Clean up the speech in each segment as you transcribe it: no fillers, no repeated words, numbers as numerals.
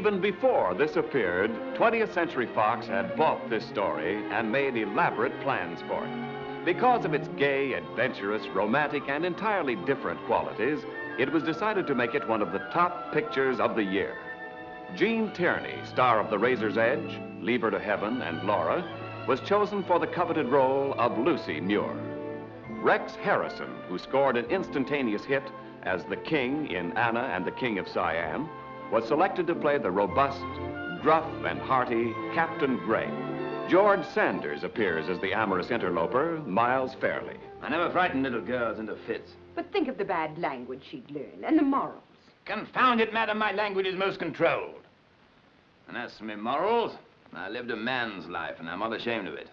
Even before this appeared, 20th Century Fox had bought this story and made elaborate plans for it. Because of its gay, adventurous, romantic, and entirely different qualities, it was decided to make it one of the top pictures of the year. Gene Tierney, star of The Razor's Edge, Leave Her to Heaven, and Laura, was chosen for the coveted role of Lucy Muir. Rex Harrison, who scored an instantaneous hit as the King in Anna and the King of Siam, was selected to play the robust, gruff, and hearty Captain Gray. George Sanders appears as the amorous interloper, Miles Fairley. I never frightened little girls into fits. But think of the bad language she'd learn, and the morals. Confound it, madam, my language is most controlled. And as for my morals, I lived a man's life, and I'm not ashamed of it.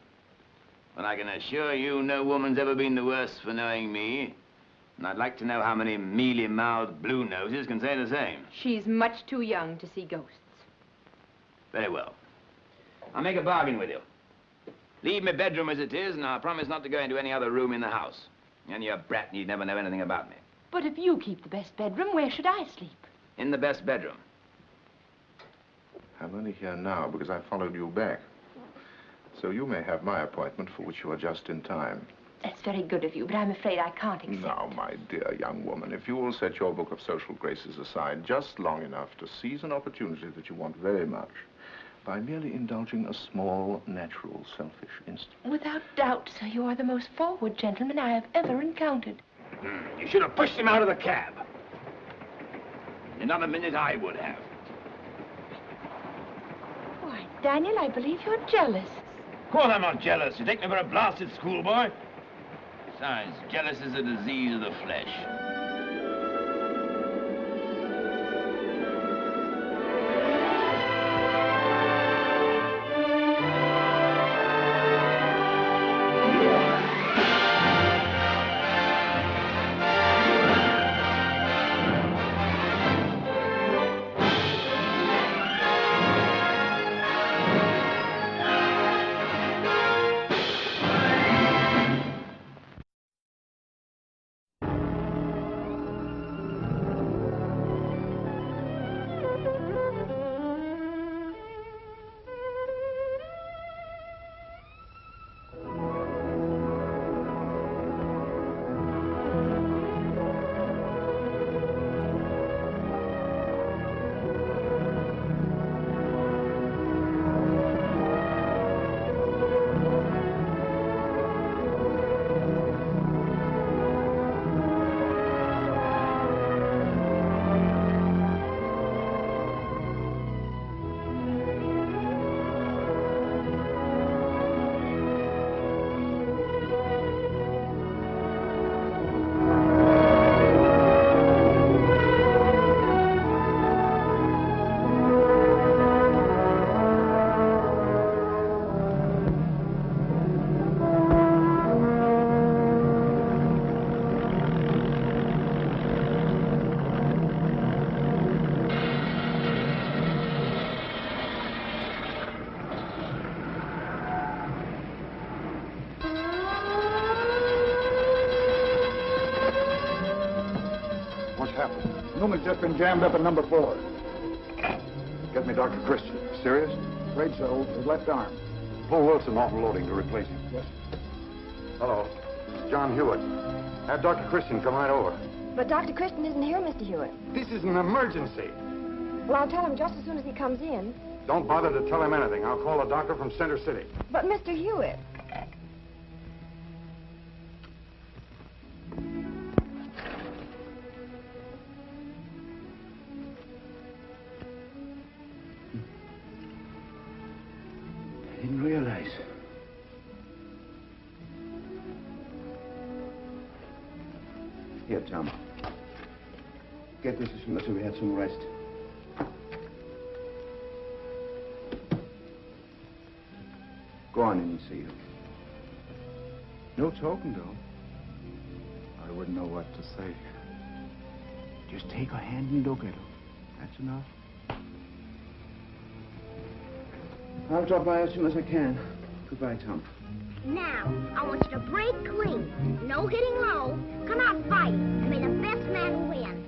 But I can assure you no woman's ever been the worse for knowing me. And I'd like to know how many mealy-mouthed blue noses can say the same. She's much too young to see ghosts. Very well. I'll make a bargain with you. Leave my bedroom as it is, and I'll promise not to go into any other room in the house. And your brat need never know anything about me. But if you keep the best bedroom, where should I sleep? In the best bedroom. I'm only here now because I followed you back. So you may have my appointment, for which you are just in time. That's very good of you, but I'm afraid I can't accept. Now, my dear young woman, if you will set your book of social graces aside just long enough to seize an opportunity that you want very much by merely indulging a small, natural, selfish instinct. Without doubt, sir, you are the most forward gentleman I have ever encountered. You should have pushed him out of the cab. In another minute, I would have. Why, Daniel, I believe you're jealous. Of course I'm not jealous. You take me for a blasted schoolboy. Besides, jealous is a disease of the flesh. Newman's just been jammed up in number 4. Get me Dr. Christian. Serious? Afraid so. His left arm. Pull Wilson off loading to replace him. Yes. Hello. This is John Hewitt. Have Dr. Christian come right over. But Dr. Christian isn't here, Mr. Hewitt. This is an emergency. Well, I'll tell him just as soon as he comes in. Don't bother to tell him anything. I'll call a doctor from Center City. But Mr. Hewitt. I didn't realize. Here, Tom. Get this as soon as we had some rest. Go on in and see her. No talking, though. I wouldn't know what to say. Just take her hand and look at her. That's enough. I'll drop by as soon as I can. Goodbye, Tom. Now, I want you to break clean. No hitting low. Come out and fight. And may the best man win.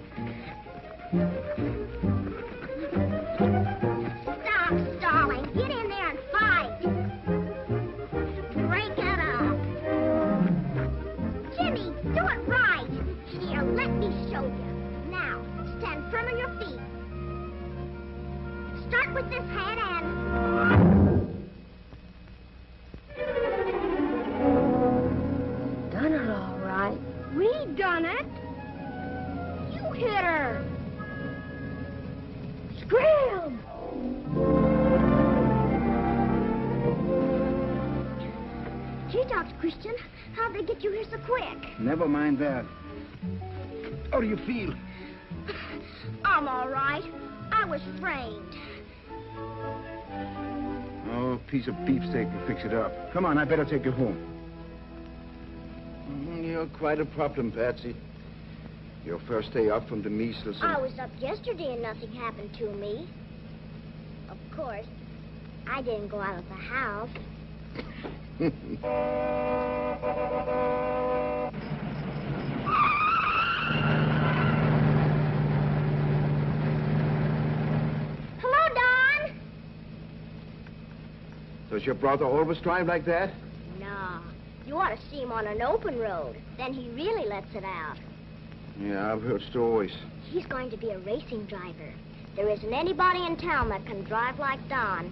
show you. Now, stand firm on your feet. Start with this head and... Done it all right. We done it. You hit her. Scram! Gee, Dr. Christian, how'd they get you here so quick? Never mind that. How do you feel? I'm all right. I was framed. Oh, a piece of beefsteak will fix it up. Come on, I better take you home. You're quite a problem, Patsy. Your first day up from the measles and... I was up yesterday and nothing happened to me. Of course, I didn't go out of the house. Hello, Don. Does your brother always drive like that? No. You ought to see him on an open road. Then he really lets it out. Yeah, I've heard stories. He's going to be a racing driver. There isn't anybody in town that can drive like Don.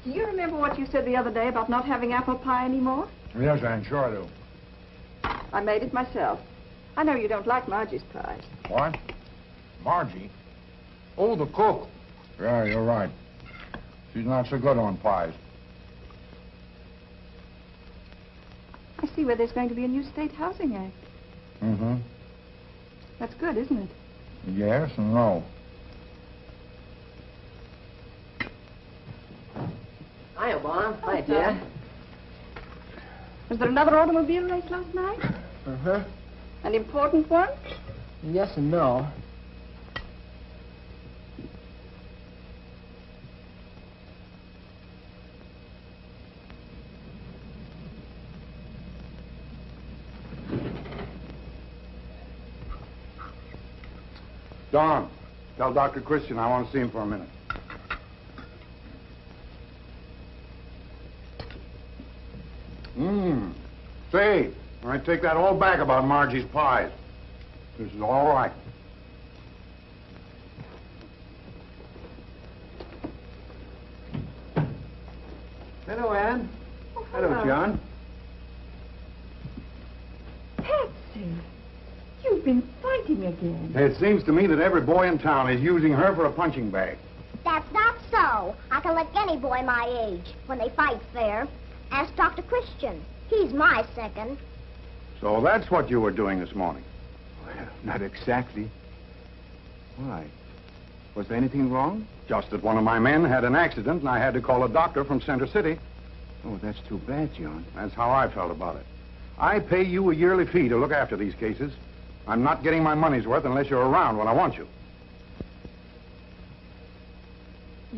Do you remember what you said the other day about not having apple pie anymore? Yes, I'm sure I do. I made it myself. I know you don't like Margie's pies. What? Margie? Oh, the cook. Yeah, you're right. She's not so good on pies. I see where there's going to be a new state housing act. Mm-hmm. That's good, isn't it? Yes and no. Hiya, Bon. Hi, dear. Was there another automobile race last night? Uh-huh. An important one? Yes and no. Don, tell Dr. Christian I want to see him for a minute. Say, I take that all back about Margie's pies. This is all right. Hello, Ann. Oh, Hello, John. Patsy, you've been fighting again. It seems to me that every boy in town is using her for a punching bag. That's not so. I can lick any boy my age when they fight fair. Ask Dr. Christian. He's my second. So that's what you were doing this morning. Well, not exactly. Why? Was there anything wrong? Just that one of my men had an accident and I had to call a doctor from Center City. Oh, that's too bad, John. That's how I felt about it. I pay you a yearly fee to look after these cases. I'm not getting my money's worth unless you're around when I want you.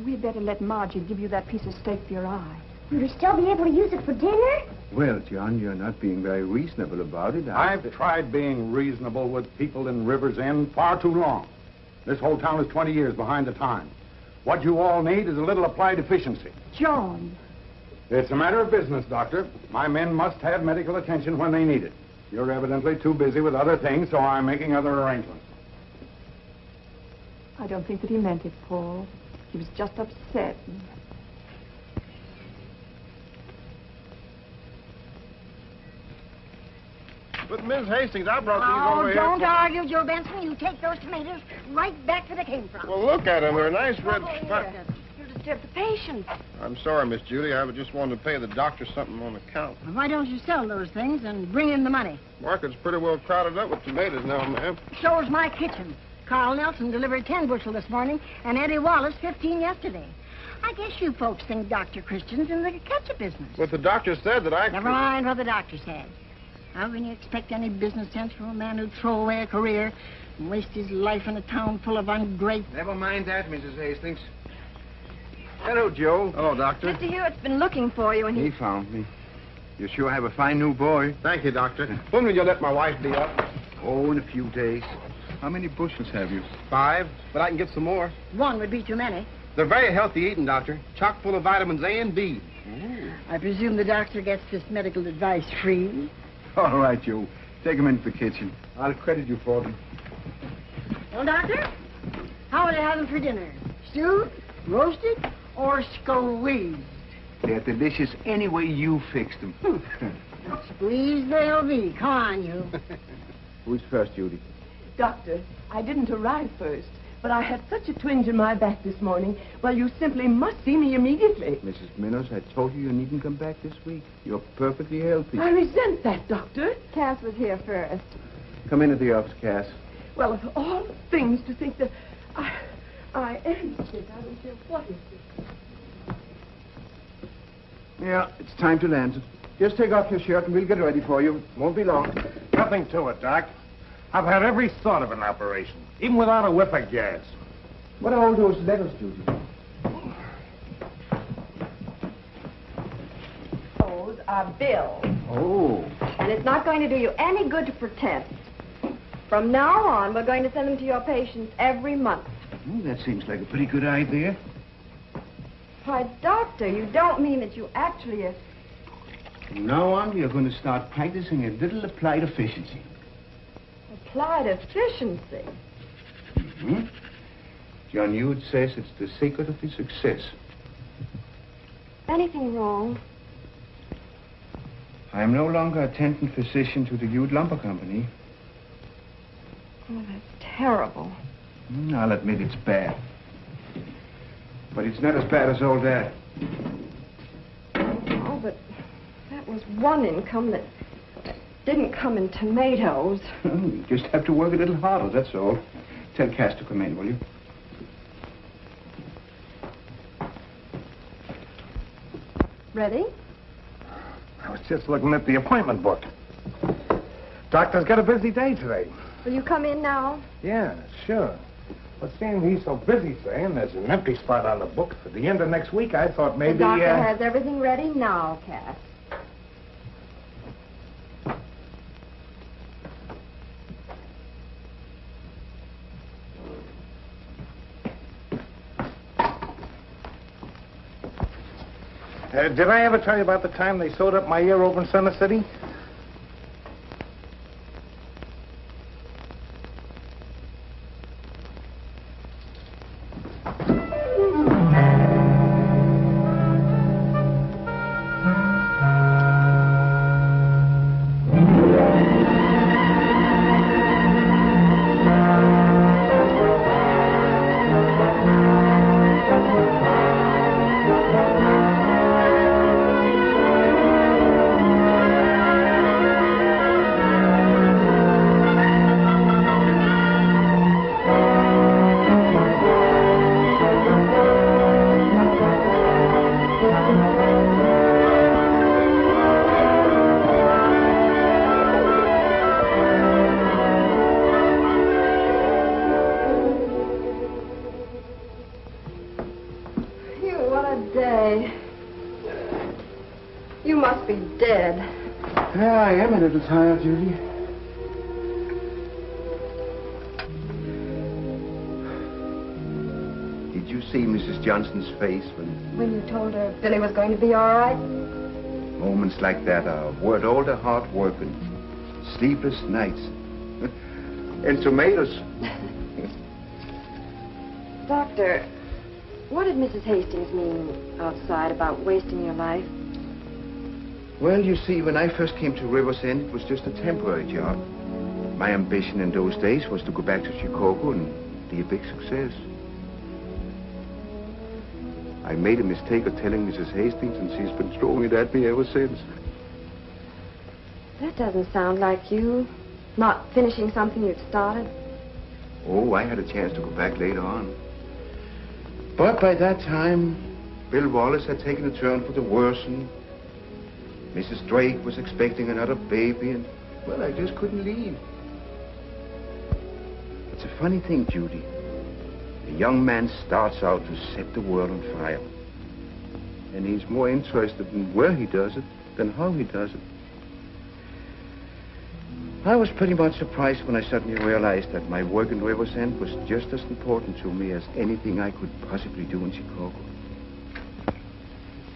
We'd better let Margie give you that piece of steak for your eye. Will you still be able to use it for dinner? Well, John, you're not being very reasonable about it. I've tried being reasonable with people in River's End far too long. This whole town is 20 years behind the time. What you all need is a little applied efficiency. John. It's a matter of business, Doctor. My men must have medical attention when they need it. You're evidently too busy with other things, so I'm making other arrangements. I don't think that he meant it, Paul. He was just upset. But, Miss Hastings, I brought these over here. Don't argue, Joe Benson. You take those tomatoes right back where they came from. Well, look at them. They're nice red... You disturb the patient. I'm sorry, Miss Judy. I just wanted to pay the doctor something on account. Why don't you sell those things and bring in the money? Market's pretty well crowded up with tomatoes now, ma'am. So's my kitchen. Carl Nelson delivered 10 bushel this morning, and Eddie Wallace 15 yesterday. I guess you folks think Dr. Christian's in the ketchup business. But the doctor said that I... Never mind what the doctor said. How can you expect any business sense from a man who'd throw away a career and waste his life in a town full of ungrateful... Never mind that, Mrs. Hastings. Hello, Joe. Hello, Doctor. Mr. Hewitt's been looking for you, and He found me. You sure have a fine new boy. Thank you, Doctor. When will you let my wife be up? Oh, in a few days. How many bushels have you? 5, but I can get some more. One would be too many. They're very healthy eating, Doctor. Chock full of vitamins A and B. I presume the doctor gets this medical advice free. All right, Joe. Take them into the kitchen. I'll credit you for them. Well, Doctor, how would you have them for dinner? Stewed, roasted, or squeezed? They're delicious any way you fix them. Squeezed they'll be. Come on, you. Who's first, Judy? Doctor, I didn't arrive first, but I had such a twinge in my back this morning. Well, you simply must see me immediately. Mrs. Minos, I told you needn't come back this week. You're perfectly healthy. I resent that, Doctor. Cass was here first. Come into the office, Cass. Well, of all things to think that I am sick. I don't care what is it. Yeah, it's time to land. Just take off your shirt and we'll get ready for you. Won't be long. Nothing to it, Doc. I've had every sort of an operation, even without a whiff of gas. What are all those letters, Judy? Those are bills. Oh. And it's not going to do you any good to pretend. From now on, we're going to send them to your patients every month. That seems like a pretty good idea. Why, Doctor, you don't mean that you actually are... From now on, we are going to start practicing a little applied efficiency. Applied efficiency? Mm-hmm. John Hewett says it's the secret of his success. Anything wrong? I'm no longer attendant physician to the Hewett Lumber Company. Oh, that's terrible. I'll admit it's bad. But it's not as bad as all that. Oh, but that was one income that didn't come in tomatoes. You just have to work a little harder, that's all. Tell Cass to come in, will you? Ready? I was just looking at the appointment book. Doctor's got a busy day today. Will you come in now? Yeah, sure. But seeing he's so busy saying there's an empty spot on the book for the end of next week, I thought maybe... The doctor has everything ready now, Cass. Did I ever tell you about the time they sewed up my ear over in Center City? You must be dead. Yeah, I am a little tired, Judy. Did you see Mrs. Johnson's face when you told her Billy was going to be all right? Moments like that are worth all the hard work and sleepless nights. And tomatoes. Doctor, what did Mrs. Hastings mean outside about wasting your life? Well, you see, when I first came to River's End, it was just a temporary job. My ambition in those days was to go back to Chicago and be a big success. I made a mistake of telling Mrs. Hastings, and she's been throwing it at me ever since. That doesn't sound like you. Not finishing something you'd started. Oh, I had a chance to go back later on. But by that time, Bill Wallace had taken a turn for the worse, and Mrs. Drake was expecting another baby, and, well, I just couldn't leave. It's a funny thing, Judy. A young man starts out to set the world on fire. And he's more interested in where he does it than how he does it. I was pretty much surprised when I suddenly realized that my work in River's End was just as important to me as anything I could possibly do in Chicago.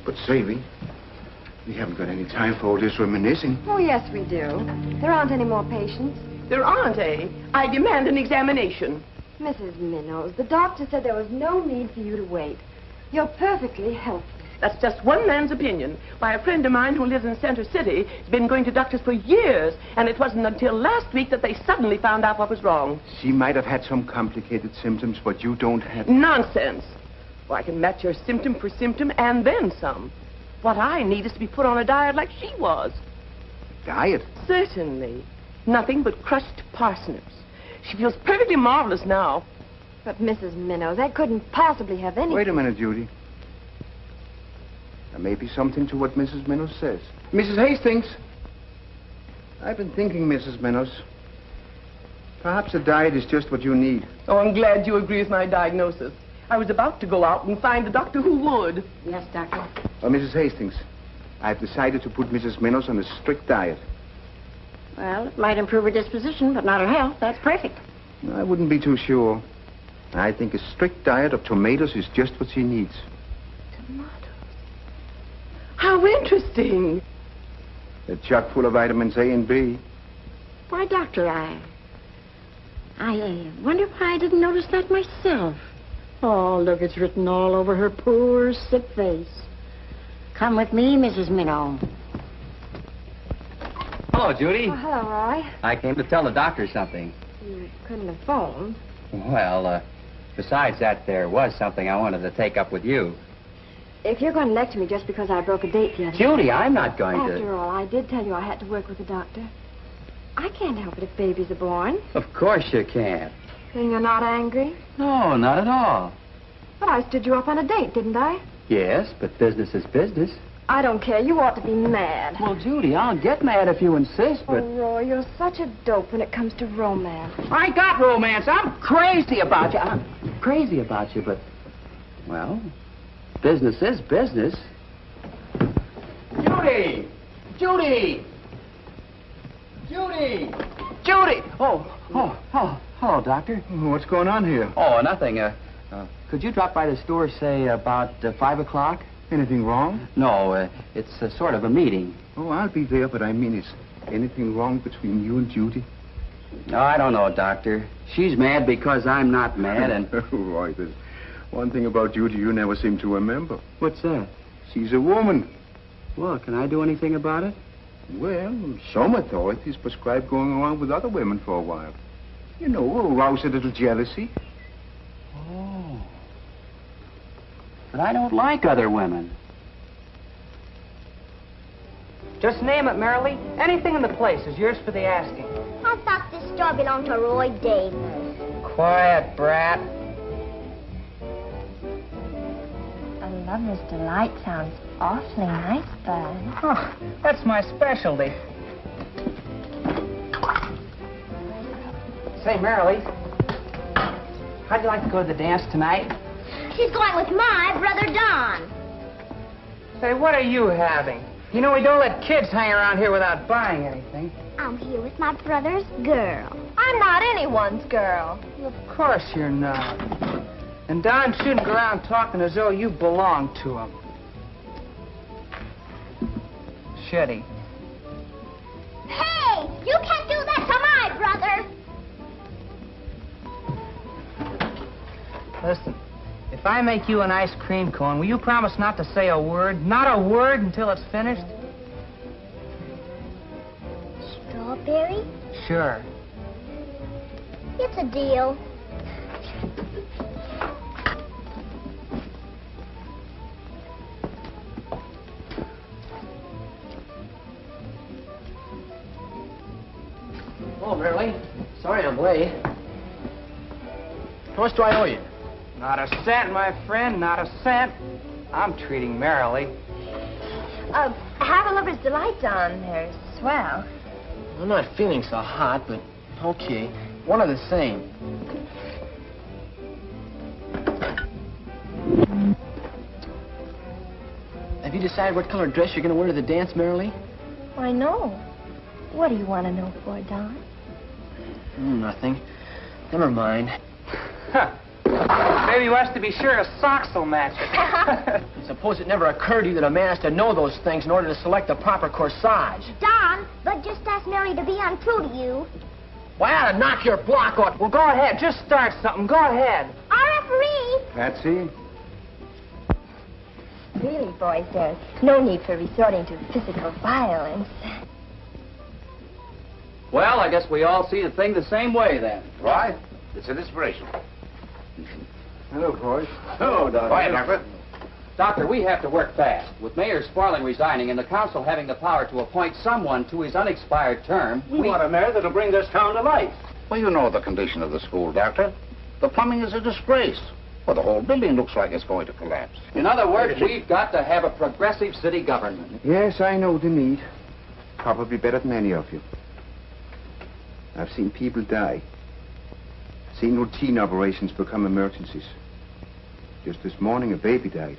But Savvy, We haven't got any time for all this reminiscing. Oh, yes, we do. There aren't any more patients. There aren't, eh? I demand an examination. Mrs. Minnows, the doctor said there was no need for you to wait. You're perfectly healthy. That's just one man's opinion. Why, a friend of mine who lives in Center City has been going to doctors for years, and it wasn't until last week that they suddenly found out what was wrong. She might have had some complicated symptoms, but you don't have... Nonsense. Well, I can match your symptom for symptom and then some. What I need is to be put on a diet like she was. Diet? Certainly. Nothing but crushed parsnips. She feels perfectly marvelous now. But, Mrs. Minnows, that couldn't possibly have any... Wait a minute, Judy. There may be something to what Mrs. Minnows says. Mrs. Hastings! I've been thinking, Mrs. Minnows. Perhaps a diet is just what you need. Oh, I'm glad you agree with my diagnosis. I was about to go out and find a doctor who would. Yes, Doctor. Mrs. Hastings, I've decided to put Mrs. Minnows on a strict diet. Well, it might improve her disposition, but not her health. That's perfect. I wouldn't be too sure. I think a strict diet of tomatoes is just what she needs. Tomatoes? How interesting. They're chock full of vitamins A and B. Why, Doctor, I wonder why I didn't notice that myself. Oh, look, it's written all over her poor, sick face. Come with me, Mrs. Minnow. Hello, Judy. Oh, hello, Roy. I came to tell the doctor something. You couldn't have phoned. Well, besides that, there was something I wanted to take up with you. If you're going to lecture me just because I broke a date the other Judy, day... I'm not going to... After all, I did tell you I had to work with the doctor. I can't help it if babies are born. Of course you can't. Then you're not angry? No, not at all. But I stood you up on a date, didn't I? Yes, but business is business. I don't care. You ought to be mad. Well, Judy, I'll get mad if you insist, but... Oh, Roy, you're such a dope when it comes to romance. I got romance. I'm crazy about you. I'm crazy about you, but... Well, business is business. Judy! Judy! Judy! Judy! Hello, Doctor. What's going on here? Oh, nothing. Could you drop by the store, say, about 5 o'clock? Anything wrong? No, it's sort of a meeting. Oh, I'll be there, but I mean, is anything wrong between you and Judy? No, I don't know, Doctor. She's mad because I'm not mad, and... Right, there's one thing about Judy you never seem to remember. What's that? She's a woman. Well, can I do anything about it? Well, some authorities prescribe going around with other women for a while. You know, arouse a little jealousy. Oh. But I don't like other women. Just name it, Marilee. Anything in the place is yours for the asking. I thought this store belonged to Roy Davis. Quiet, brat. A lover's delight sounds awfully nice, Bud. Oh, that's my specialty. Say, Marilee, how'd you like to go to the dance tonight? She's going with my brother Don. Say, what are you having? You know, we don't let kids hang around here without buying anything. I'm here with my brother's girl. I'm not anyone's girl. Of course you're not. And Don shouldn't go around talking as though you belong to him. Should he? Hey, you can't do that to my brother. Listen, if I make you an ice cream cone, will you promise not to say a word? Not a word until it's finished? Strawberry? Sure. It's a deal. Oh, Marilee. Sorry I'm late. How much do I owe you? Not a cent, my friend, not a cent. I'm treating Marilee. Have a lover's delight on. They're swell. I'm not feeling so hot, but okay. One of the same. Have you decided what color dress you're going to wear to the dance, Marilee? Why, no. What do you want to know for, Don? Nothing. Never mind. Huh. Baby wants to be sure his socks will match it. Suppose it never occurred to you that a man has to know those things in order to select the proper corsage. Don, but just ask Mary to be untrue to you. Why, I ought to knock your block off. Well, go ahead. Just start something. Go ahead. Our referee. Patsy? Really, boys, there's no need for resorting to physical violence. Well, I guess we all see the thing the same way, then. Right. It's an inspiration. Hello, boys. Hello, Doctor. Quiet, Doctor. Doctor, we have to work fast. With Mayor Sparling resigning and the council having the power to appoint someone to his unexpired term, We want a mayor that'll bring this town to life. Well, you know the condition of the school, Doctor. The plumbing is a disgrace. Well, the whole building looks like it's going to collapse. In other words, we've got to have a progressive city government. Yes, I know the need. Probably better than any of you. I've seen people die. Seen routine operations become emergencies. Just this morning, a baby died.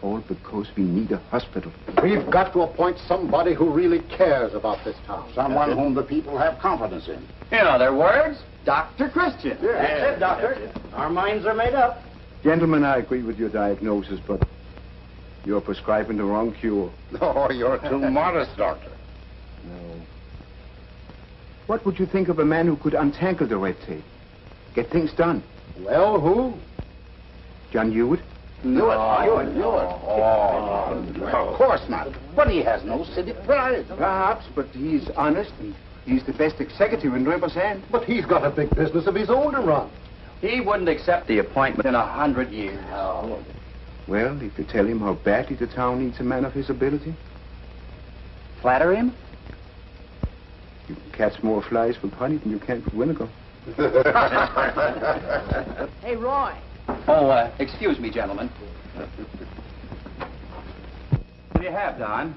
All because we need a hospital. We've got to appoint somebody who really cares about this town. Someone whom the people have confidence in. In other words, Dr. Christian. That's it, Doctor. Our minds are made up. Gentlemen, I agree with your diagnosis, but you're prescribing the wrong cure. Oh, you're too modest, Doctor. No. What would you think of a man who could untangle the red tape? Get things done. Well, who? John Hewitt? Hewitt. Oh, Of course not. But he has no city pride. perhaps, but he's honest and he's the best executive in River's End. But he's got a big business of his own to run. He wouldn't accept the appointment in 100 years. Oh. Well, if you tell him how badly the town needs a man of his ability, Flatter him? you can catch more flies with honey than you can with vinegar. Hey, Roy. Oh, excuse me, gentlemen. What do you have, Don?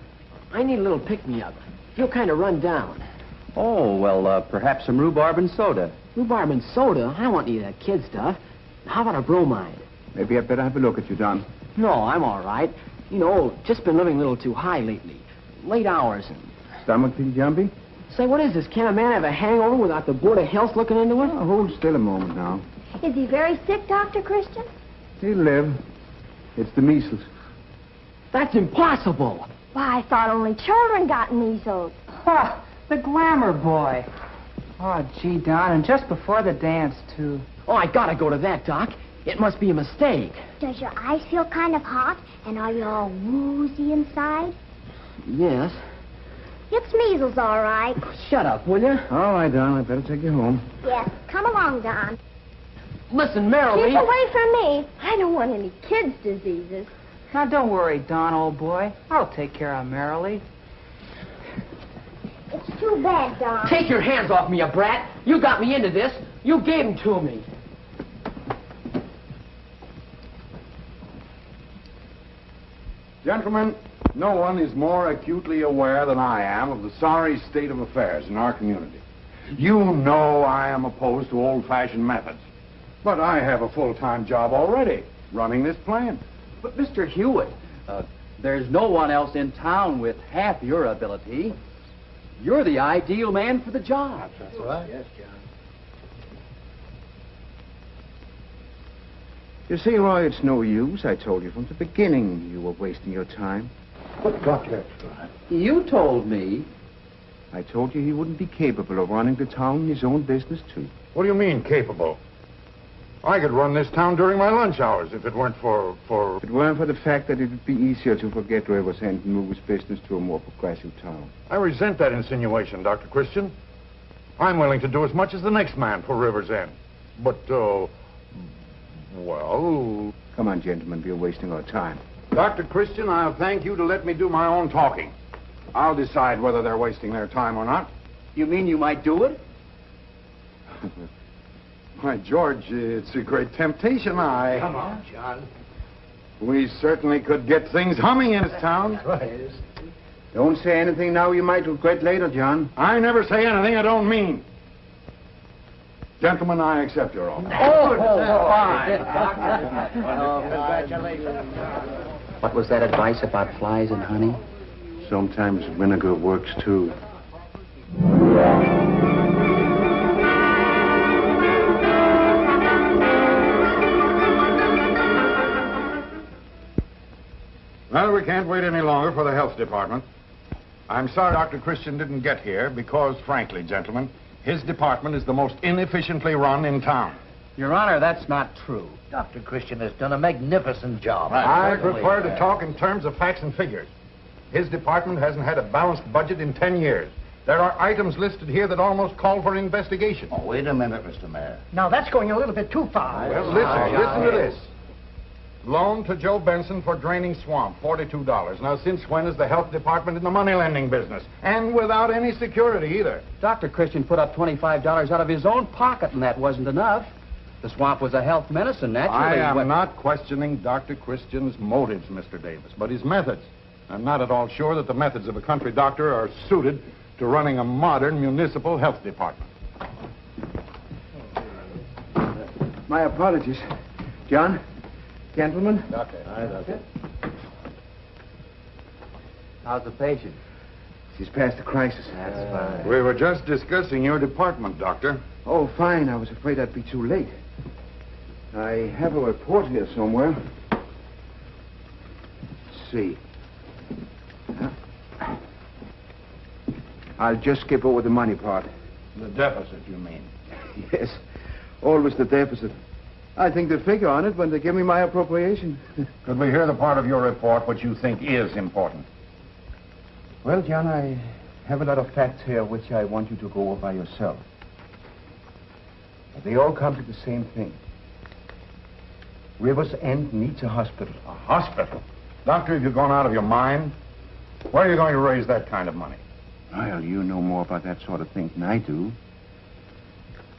I need a little pick-me-up. Feel kind of run down. Oh, well, perhaps some rhubarb and soda. Rhubarb and soda? I don't want any of that kid stuff. How about a bromide? Maybe I'd better have a look at you, Don. No, I'm all right. You know, just been living a little too high lately. Late hours and... Stomach feel jumpy? Say, what is this? Can a man have a hangover without the Board of Health looking into it? Oh, hold still a moment now. Is he very sick, Dr. Christian? He'll live. It's the measles. That's impossible. Why, I thought only children got measles. Ha! The glamour boy. Oh, gee, Don, and just before the dance, too. Oh, I gotta go to that, Doc. It must be a mistake. Does your eyes feel kind of hot? And are you all woozy inside? Yes. It's measles, all right. Shut up, will you? All right, Don, I'd better take you home. Yes, come along, Don. Listen, Merrily. Keep away from me. I don't want any kids' diseases. Now, don't worry, Don, old boy. I'll take care of Merrily. It's too bad, Don. Take your hands off me, you brat. You got me into this. You gave them to me. Gentlemen, no one is more acutely aware than I am of the sorry state of affairs in our community. You know I am opposed to old-fashioned methods. But I have a full-time job already, running this plant. But, Mr. Hewitt, there's no one else in town with half your ability. You're the ideal man for the job. That's right. Yes, John. You see, Roy, it's no use. I told you from the beginning you were wasting your time. But, Doctor... You told me. I told you he wouldn't be capable of running the town in his own business, too. What do you mean, capable? I could run this town during my lunch hours if it weren't for... If it weren't for the fact that it would be easier to forget River's End and move his business to a more progressive town. I resent that insinuation, Dr. Christian. I'm willing to do as much as the next man for River's End. But, well... Come on, gentlemen, we're wasting our time. Dr. Christian, I'll thank you to let me do my own talking. I'll decide whether they're wasting their time or not. You mean you might do it? Why, George, it's a great temptation. Come on, John. We certainly could get things humming in this town. Right. Don't say anything now you might regret later, John. I never say anything I don't mean. Gentlemen, I accept your offer. Fine. Congratulations. What was that advice about flies and honey? Sometimes vinegar works, too. Well, we can't wait any longer for the health department. I'm sorry Dr. Christian didn't get here because, frankly, gentlemen, his department is the most inefficiently run in town. Your Honor, that's not true. Dr. Christian has done a magnificent job. I prefer to talk in terms of facts and figures. His department hasn't had a balanced budget in 10 years. There are items listed here that almost call for investigation. Oh, wait a minute, Mr. Mayor. Now, that's going a little bit too far. Well, listen to this. Loan to Joe Benson for draining swamp, $42. Now, since when is the health department in the money lending business? And without any security either. Dr. Christian put up $25 out of his own pocket, and that wasn't enough. The swamp was a health medicine, naturally. I am not questioning Dr. Christian's motives, Mr. Davis, but his methods. I'm not at all sure that the methods of a country doctor are suited to running a modern municipal health department. My apologies. John? Gentlemen? Doctor. Hi, Doctor. How's the patient? She's past the crisis. That's fine. We were just discussing your department, Doctor. Oh, fine. I was afraid I'd be too late. I have a report here somewhere. Let's see. I'll just skip over the money part. The deficit, you mean? Yes. Always the deficit. I think they figure on it when they give me my appropriation. Could we hear the part of your report which you think is important? Well, John, I have a lot of facts here which I want you to go over by yourself. They all come to the same thing. Rivers End needs a hospital. A hospital? Doctor, have you gone out of your mind? Where are you going to raise that kind of money? Well, you know more about that sort of thing than I do.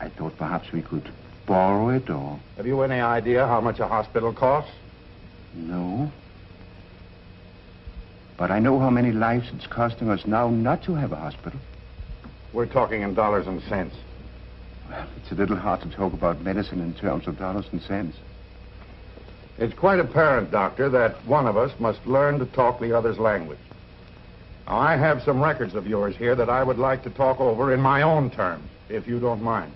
I thought perhaps we could borrow it, or... Have you any idea how much a hospital costs? No. But I know how many lives it's costing us now not to have a hospital. We're talking in dollars and cents. Well, it's a little hard to talk about medicine in terms of dollars and cents. It's quite apparent, Doctor, that one of us must learn to talk the other's language. Now, I have some records of yours here that I would like to talk over in my own terms, if you don't mind.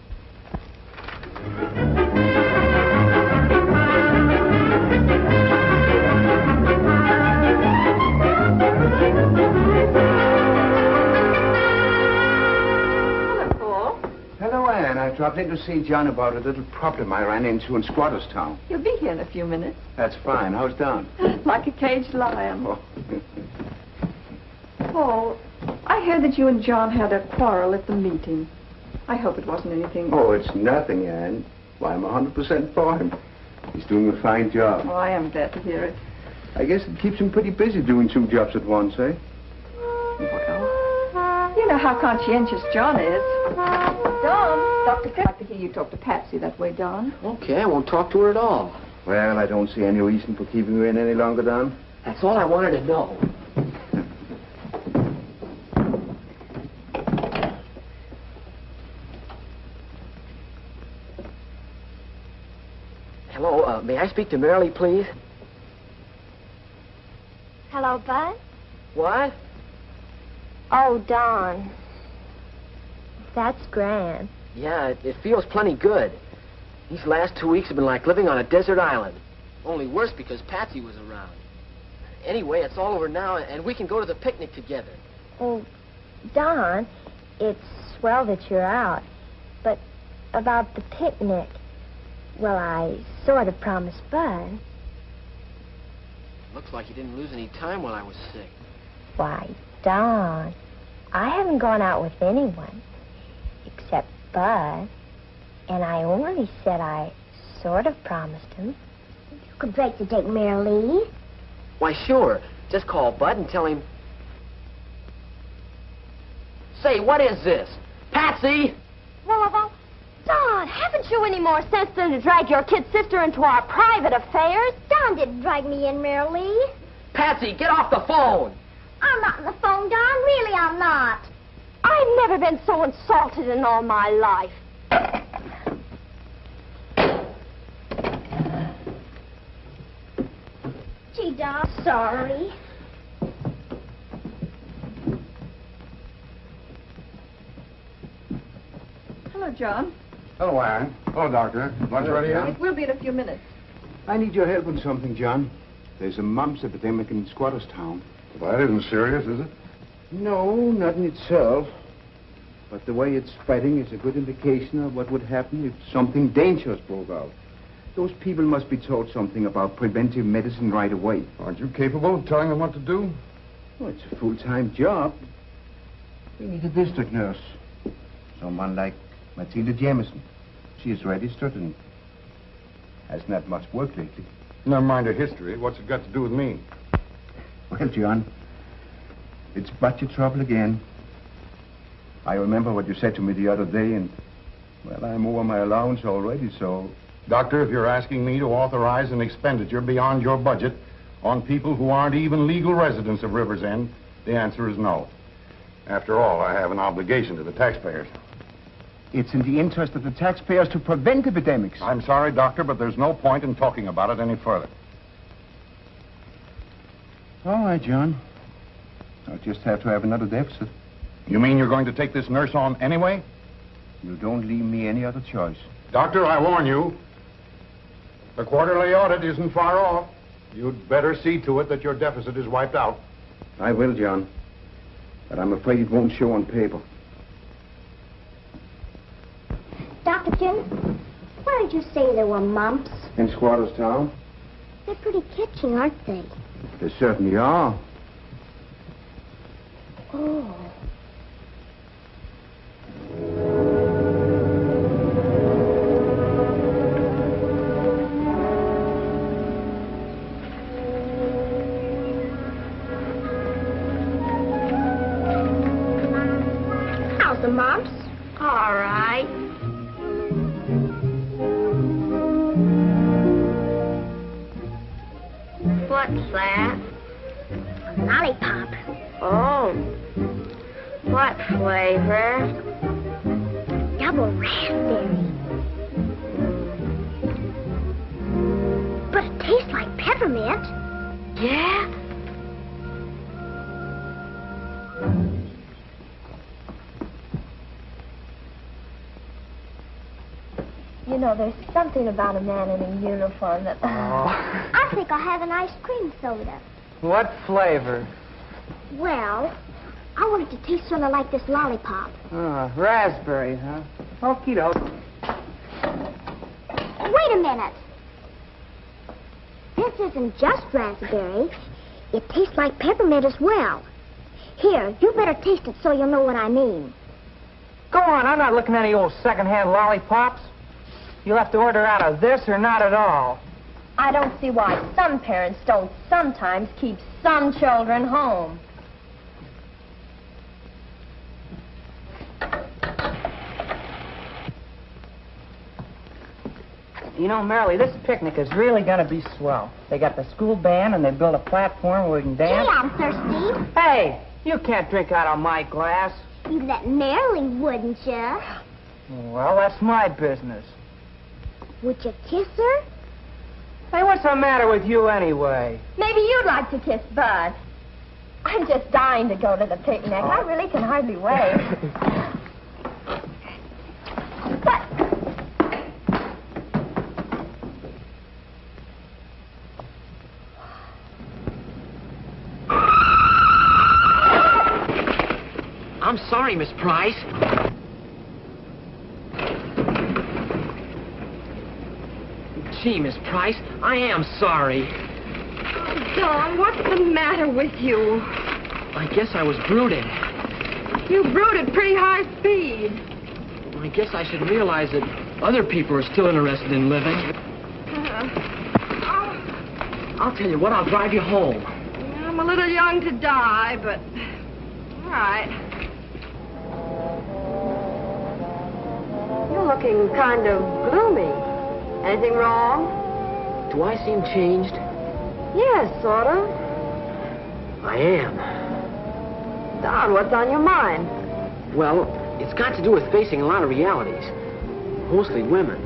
Hello, Anne. I dropped in to see John about a little problem I ran into in Squatter's Town. He'll be here in a few minutes. That's fine. How's Don? Like a caged lion. Oh. Paul, I heard that you and John had a quarrel at the meeting. I hope it wasn't anything... Oh, it's nothing, Anne. Why, I'm 100% for him. He's doing a fine job. Oh, I am glad to hear it. I guess it keeps him pretty busy doing two jobs at once, eh? Well, you know how conscientious John is. Don, Dr. I'd like to hear you talk to Patsy that way, Don. Okay, I won't talk to her at all. Well, I don't see any reason for keeping you in any longer, Don. That's all I wanted to know. Hello, may I speak to Marilee, please? Hello, Bud? What? Oh, Don. That's grand. Yeah, it feels plenty good. These last 2 weeks have been like living on a desert island. Only worse because Patsy was around. Anyway, it's all over now, and we can go to the picnic together. Oh, Don, it's swell that you're out. But about the picnic, well, I sort of promised Bud. Looks like you didn't lose any time while I was sick. Why, Don, I haven't gone out with anyone except Bud. And I only said I sort of promised him. You could break the date, Marilee. Why, sure. Just call Bud and tell him... Say, what is this? Patsy! Well, Don, haven't you any more sense than to drag your kid sister into our private affairs? Don didn't drag me in, Marilee. Patsy, get off the phone! I'm not on the phone, Don. Really, I'm not. I've never been so insulted in all my life. Gee, Don, sorry. Hello, John. Hello, Anne. Hello, Doctor. Lunch ready yet? It will be in a few minutes. I need your help in something, John. There's a mumps epidemic in Squatters Town. Well, that isn't serious, is it? No, not in itself. But the way it's spreading is a good indication of what would happen if something dangerous broke out. Those people must be taught something about preventive medicine right away. Aren't you capable of telling them what to do? Well, it's a full-time job. We need a district nurse. Someone like Matilda Jameson. She is registered and hasn't had much work lately. Never mind her history. What's it got to do with me? Well, John, it's budget trouble again. I remember what you said to me the other day, and, well, I'm over my allowance already, so... Doctor, if you're asking me to authorize an expenditure beyond your budget on people who aren't even legal residents of River's End, the answer is no. After all, I have an obligation to the taxpayers. It's in the interest of the taxpayers to prevent epidemics. I'm sorry, Doctor, but there's no point in talking about it any further. All right, John. I'll just have to have another deficit. You mean you're going to take this nurse on anyway? You don't leave me any other choice. Doctor, I warn you. The quarterly audit isn't far off. You'd better see to it that your deficit is wiped out. I will, John. But I'm afraid it won't show on paper. Dr. Jim, where did you say there were mumps? In Squatters Town? They're pretty catching, aren't they? They certainly are. Oh. How's the mumps? All right. What's that? A lollipop. Oh. What flavor? Double raspberry. But it tastes like peppermint. Yeah? You know, there's something about a man in a uniform that... I think I'll have an ice cream soda. What flavor? Well, I want it to taste sort of like this lollipop. Raspberry, huh? Okie doke. Wait a minute. This isn't just raspberry. It tastes like peppermint as well. Here, you better taste it so you'll know what I mean. Go on, I'm not looking at any old second-hand lollipops. You'll have to order out of this or not at all. I don't see why some parents don't sometimes keep some children home. You know, Marilee, this picnic is really going to be swell. They got the school band, and they built a platform where we can dance. Gee, I'm thirsty. Hey, you can't drink out of my glass. You'd let Marilee, wouldn't you? Well, that's my business. Would you kiss her? Hey, what's the matter with you anyway? Maybe you'd like to kiss Bud. I'm just dying to go to the picnic. I really can hardly wait. I'm sorry, Miss Price. Gee, Miss Price, I am sorry. Don, what's the matter with you? I guess I was brooding. You brooded pretty high speed. I guess I should realize that other people are still interested in living. I'll tell you what, I'll drive you home. I'm a little young to die, but... all right. You're looking kind of gloomy. Anything wrong? Do I seem changed? Yes, sort of. I am. Don, what's on your mind? Well, it's got to do with facing a lot of realities. Mostly women.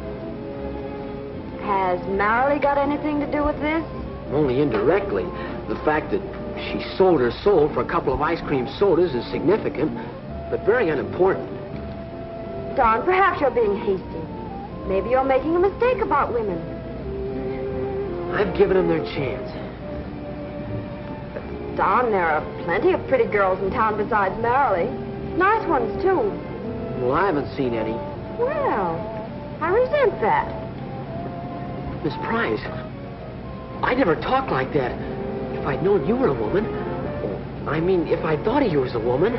Has Marilee got anything to do with this? Only indirectly. The fact that she sold her soul for a couple of ice cream sodas is significant, but very unimportant. Don, perhaps you're being hasty. Maybe you're making a mistake about women. I've given them their chance. Don, there are plenty of pretty girls in town besides Marilee. Nice ones, too. Well, I haven't seen any. Well, I resent that. Miss Price, I never talked like that. If I'd known you were a woman, I mean, if I thought of you as a woman.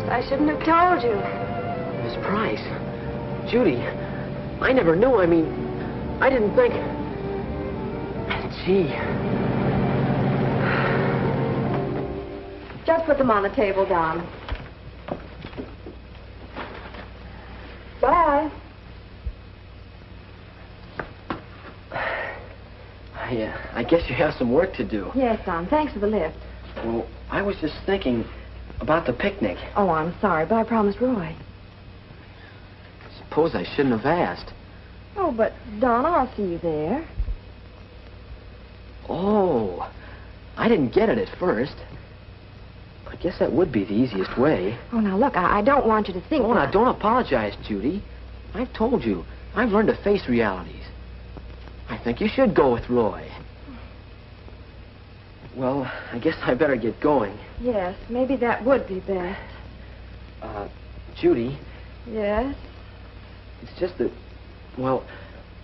I shouldn't have told you. Miss Price, Judy, I never knew. I mean, I didn't think. Gee. Just put them on the table, Don. Bye. I guess you have some work to do. Yes, Don. Thanks for the lift. Well, I was just thinking about the picnic. Oh, I'm sorry, but I promised Roy. Suppose I shouldn't have asked. Oh, but, Don, I'll see you there. Oh, I didn't get it at first. I guess that would be the easiest way. Oh, now, look, I don't want you to think Oh, now, don't apologize, Judy. I've told you. I've learned to face realities. I think you should go with Roy. Well, I guess I better get going. Yes, maybe that would be best. Judy. Yes? It's just that, well,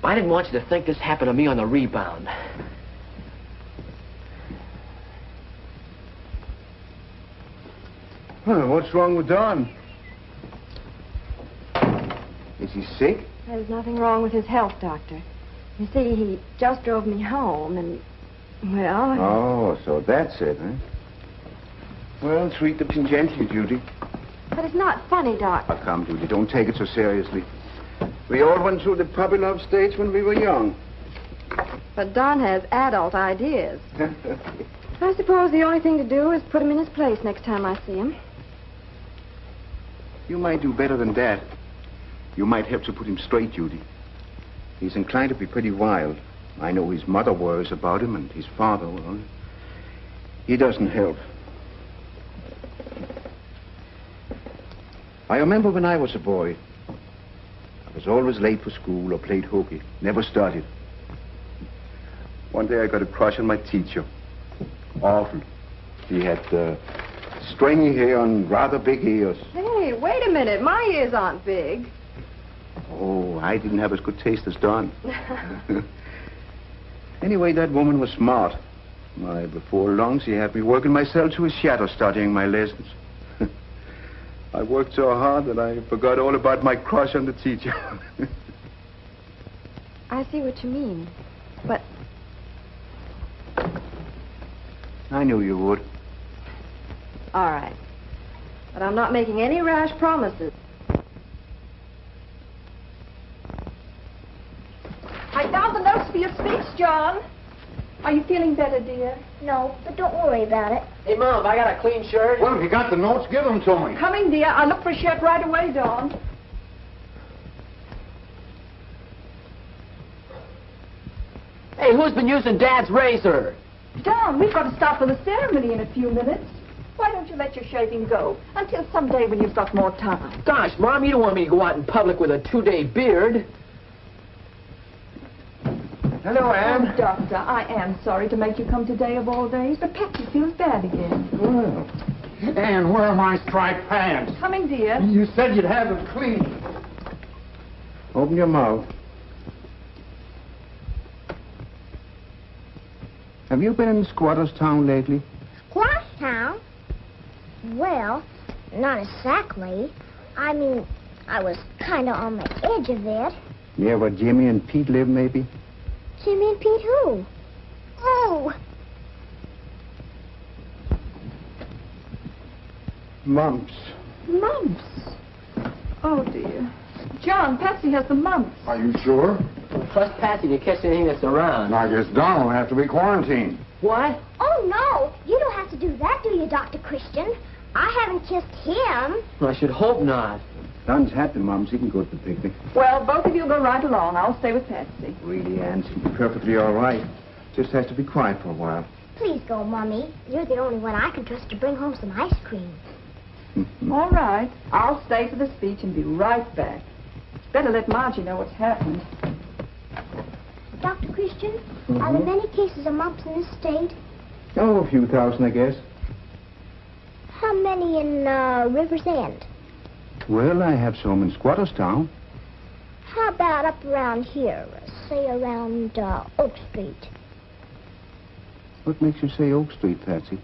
I didn't want you to think this happened to me on the rebound. Huh, what's wrong with Don? Is he sick? There's nothing wrong with his health, Doctor. You see, he just drove me home, and, well... Oh, so that's it, huh? Well, treat the pain gently, Judy. But it's not funny, Doc. Oh, come, Judy, don't take it so seriously. We all went through the puppy love stage when we were young. But Don has adult ideas. I suppose the only thing to do is put him in his place next time I see him. You might do better than that. You might help to put him straight, Judy. He's inclined to be pretty wild. I know his mother worries about him, and his father, well, he doesn't help. I remember when I was a boy, I was always late for school or played hooky. Never studied. One day I got a crush on my teacher. Awful. He had stringy hair and rather big ears. Hey, wait a minute. My ears aren't big. Oh, I didn't have as good taste as Don. Anyway, that woman was smart. Why, before long, she had me working myself to a shadow studying my lessons. I worked so hard that I forgot all about my crush on the teacher. I see what you mean. But... I knew you would. All right. But I'm not making any rash promises. I found the notes for your speech, John. Are you feeling better, dear? No, but don't worry about it. Hey, Mom, I got a clean shirt. Well, if you got the notes, give them to me. Coming, dear. I'll look for a shirt right away, Dawn. Hey, who's been using Dad's razor? Dawn, we've got to start for the ceremony in a few minutes. Why don't you let your shaving go until someday when you've got more time? Gosh, Mom, you don't want me to go out in public with a 2-day beard. Hello, Anne. Oh, Doctor, I am sorry to make you come today of all days, but Patsy feels bad again. Well, Anne, where are my striped pants? Coming, dear. You said you'd have them clean. Open your mouth. Have you been in Squatter's Town lately? Squash Town? Well, not exactly. I mean, I was kind of on the edge of it. Near where Jimmy and Pete live, maybe? Jimmy and Pete who? Oh! Mumps. Mumps? Oh, dear. John, Patsy has the mumps. Are you sure? Trust Patsy to catch anything that's around. I guess Don will have to be quarantined. What? Oh, no. You don't have to do that, do you, Dr. Christian? I haven't kissed him. I should hope not. Don's had the mums. He can go to the picnic. Well, both of you go right along. I'll stay with Patsy. Really, Anne, she'll be perfectly all right. Just has to be quiet for a while. Please go, Mummy. You're the only one I can trust to bring home some ice cream. All right. I'll stay for the speech and be right back. Better let Margie know what's happened. Dr. Christian, are there many cases of mumps in this state? Oh, a few thousand, I guess. How many in River's End? Well, I have some in Squatters Town. How about up around here? Say around Oak Street. What makes you say Oak Street, Patsy?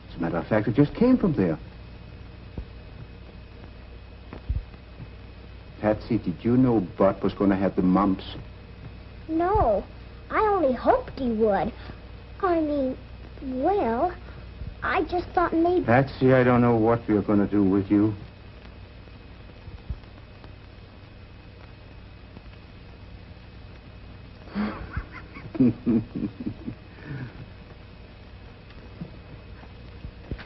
As a matter of fact, it just came from there. Patsy, did you know Bud was going to have the mumps? No, I only hoped he would. I mean, well, I just thought maybe... Patsy, I don't know what we're going to do with you.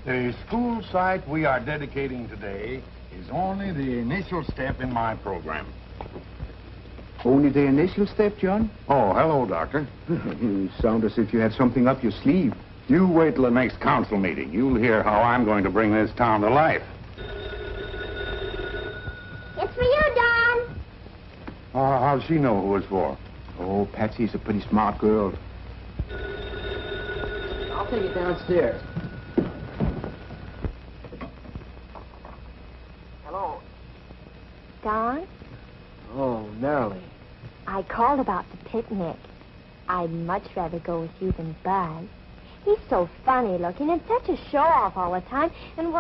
The school site we are dedicating today is only the initial step in my program. Only the initial step, John? Oh, hello, Doctor. You sound as if you had something up your sleeve. You wait till the next council meeting. You'll hear how I'm going to bring this town to life. It's for you, Don. How'd she know who it's for? Oh, Patsy's a pretty smart girl. I'll take it downstairs. Hello. Don, Oh, Marilee. I called about the picnic. I'd much rather go with you than Bud. He's so funny looking and such a show-off all the time. And,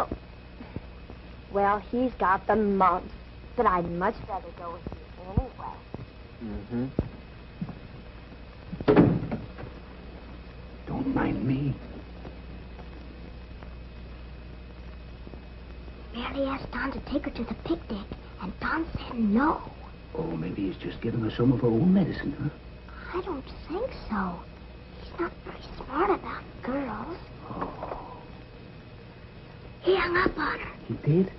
well, he's got the mumps. But I'd much rather go with you anyway. Mm-hmm. Don't mind me. Mary asked Don to take her to the picnic, and Don said no. Oh, maybe he's just giving her some of her own medicine, huh? I don't think so. He's not very smart about girls. Oh. He hung up on her. He did?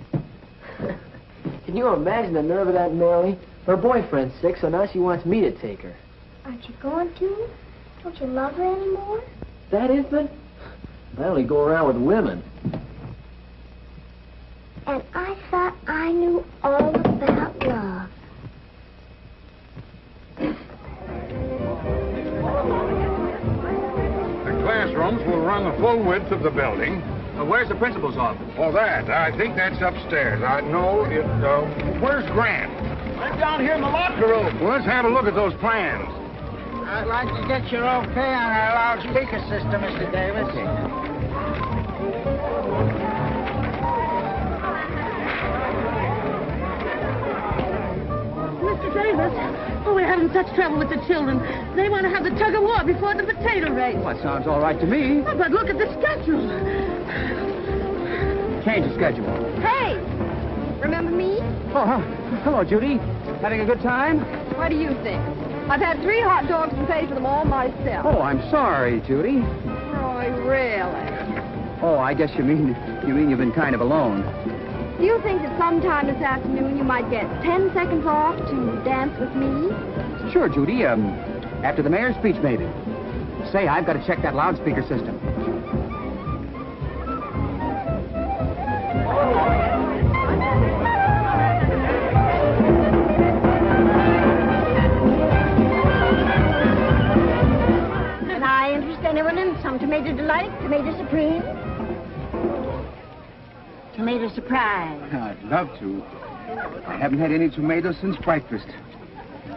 Can you imagine the nerve of that Marilee? Her boyfriend's sick, so now she wants me to take her. Aren't you going to? Don't you love her anymore? That infant? I only go around with women. And I thought I knew all about love. The classrooms will run the full width of the building. Where's the principal's office? Oh, that. I think that's upstairs. I know it, where's Grant? I'm down here in the locker room. Well, let's have a look at those plans. I'd like to get your okay on our loudspeaker system, Mr. Davis. Mr. Davis, oh, we're having such trouble with the children. They want to have the tug-of-war before the potato race. Well, that sounds all right to me. Oh, but look at the schedule. Change the schedule. Hey! Remember me? Oh, hello, Judy. Having a good time? What do you think? I've had 3 hot dogs and paid for them all myself. Oh, I'm sorry, Judy. Oh, really? Oh, I guess you mean you've been kind of alone. Do you think that sometime this afternoon you might get 10 seconds off to dance with me? Sure, Judy. After the mayor's speech, maybe. Say, I've got to check that loudspeaker system. Can I interest anyone in some tomato delight, tomato supreme? Tomato surprise. I'd love to. I haven't had any tomatoes since breakfast.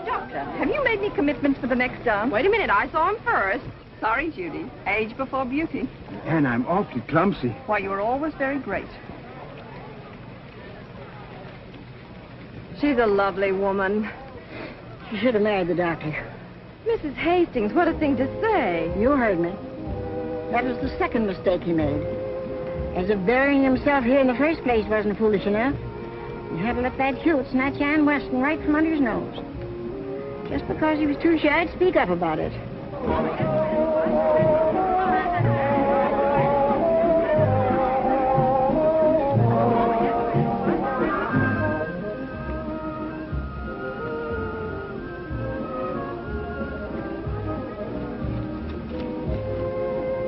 Doctor, have you made any commitments for the next dance? Wait a minute, I saw him first. Sorry, Judy. Age before beauty. And I'm awfully clumsy. Why, you were always very great. She's a lovely woman. She should have married the doctor. Mrs. Hastings, what a thing to say. You heard me. That was the second mistake he made. As if burying himself here in the first place wasn't foolish enough. He had to let that Hewitt snatch Ann Weston right from under his nose. Just because he was too shy to speak up about it.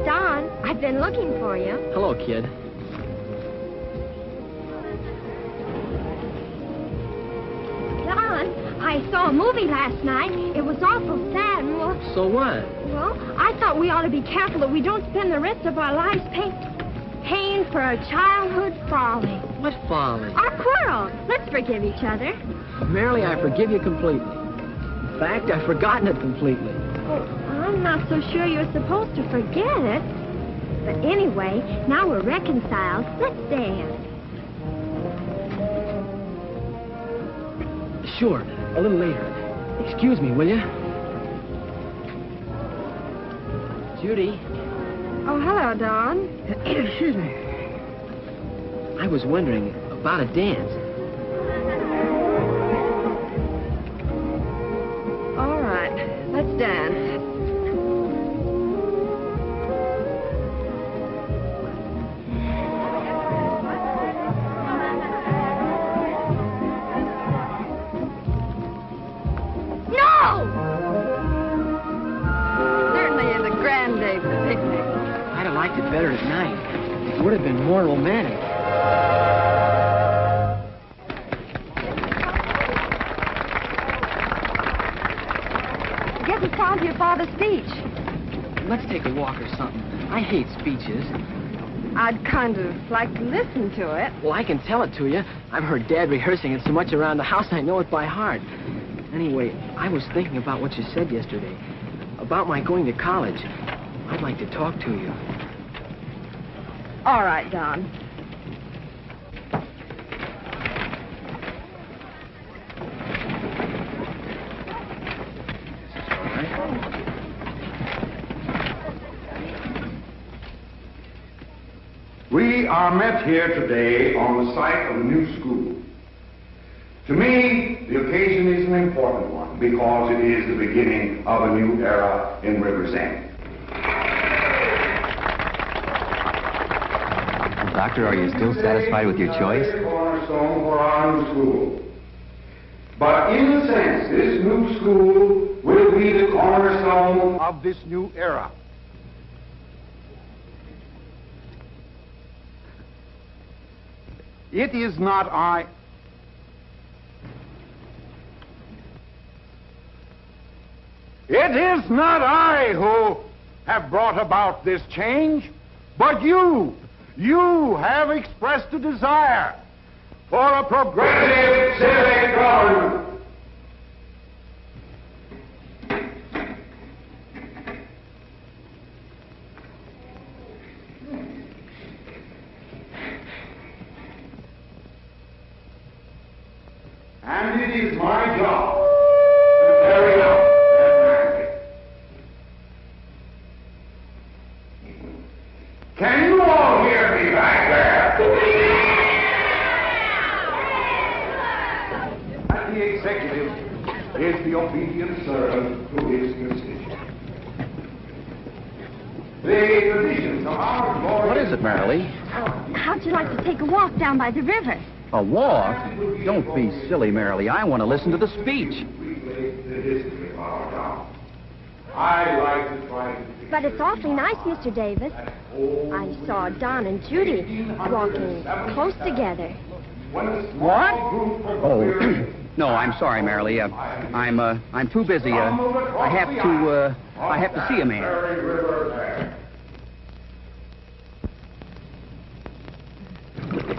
Don, I've been looking for you. Hello, kid. Don, I saw saw a movie last night. It was awful sad. Well, So what? I thought we ought to be careful that we don't spend the rest of our lives paying for a childhood folly. What folly? Our quarrel. Let's forgive each other. Marilee, I forgive you completely. In fact, I've forgotten it completely. Well, I'm not so sure you're supposed to forget it. But anyway, now we're reconciled. Let's dance. Sure, a little later. Excuse me, will you? Judy. Oh, hello, Don. Excuse me. I was wondering about a dance. All right, let's dance. I'd have liked it better at night. It would have been more romantic. I guess it's time for your father's speech. Let's take a walk or something. I hate speeches. I'd kind of like to listen to it. Well, I can tell it to you. I've heard Dad rehearsing it so much around the house, I know it by heart. Anyway, I was thinking about what you said yesterday. About my going to college. I'd like to talk to you. All right, Don. We are met here today on the site of a new school. To me, the occasion is an important one because it is the beginning of a new era in Rivers End. Doctor, are you still satisfied with your choice? Cornerstone for our new school. But in a sense, this new school will be the cornerstone of this new era. It is not I. It is not I who have brought about this change, but you. You have expressed a desire for a progressive civic government. And it is my job to carry out that mandate. Can you all hear me back there? And the executive is the obedient servant to his constituents. The traditions of our glorious... What is it, Marilee? How'd you like to take a walk down by the river? A walk? Don't be silly, Marilee. I want to listen to the speech. I like to try to... But it's awfully nice, Mr. Davis. I saw Don and Judy walking close together. What? Oh, no, I'm sorry, Marilee. I'm too busy. I have to see a man.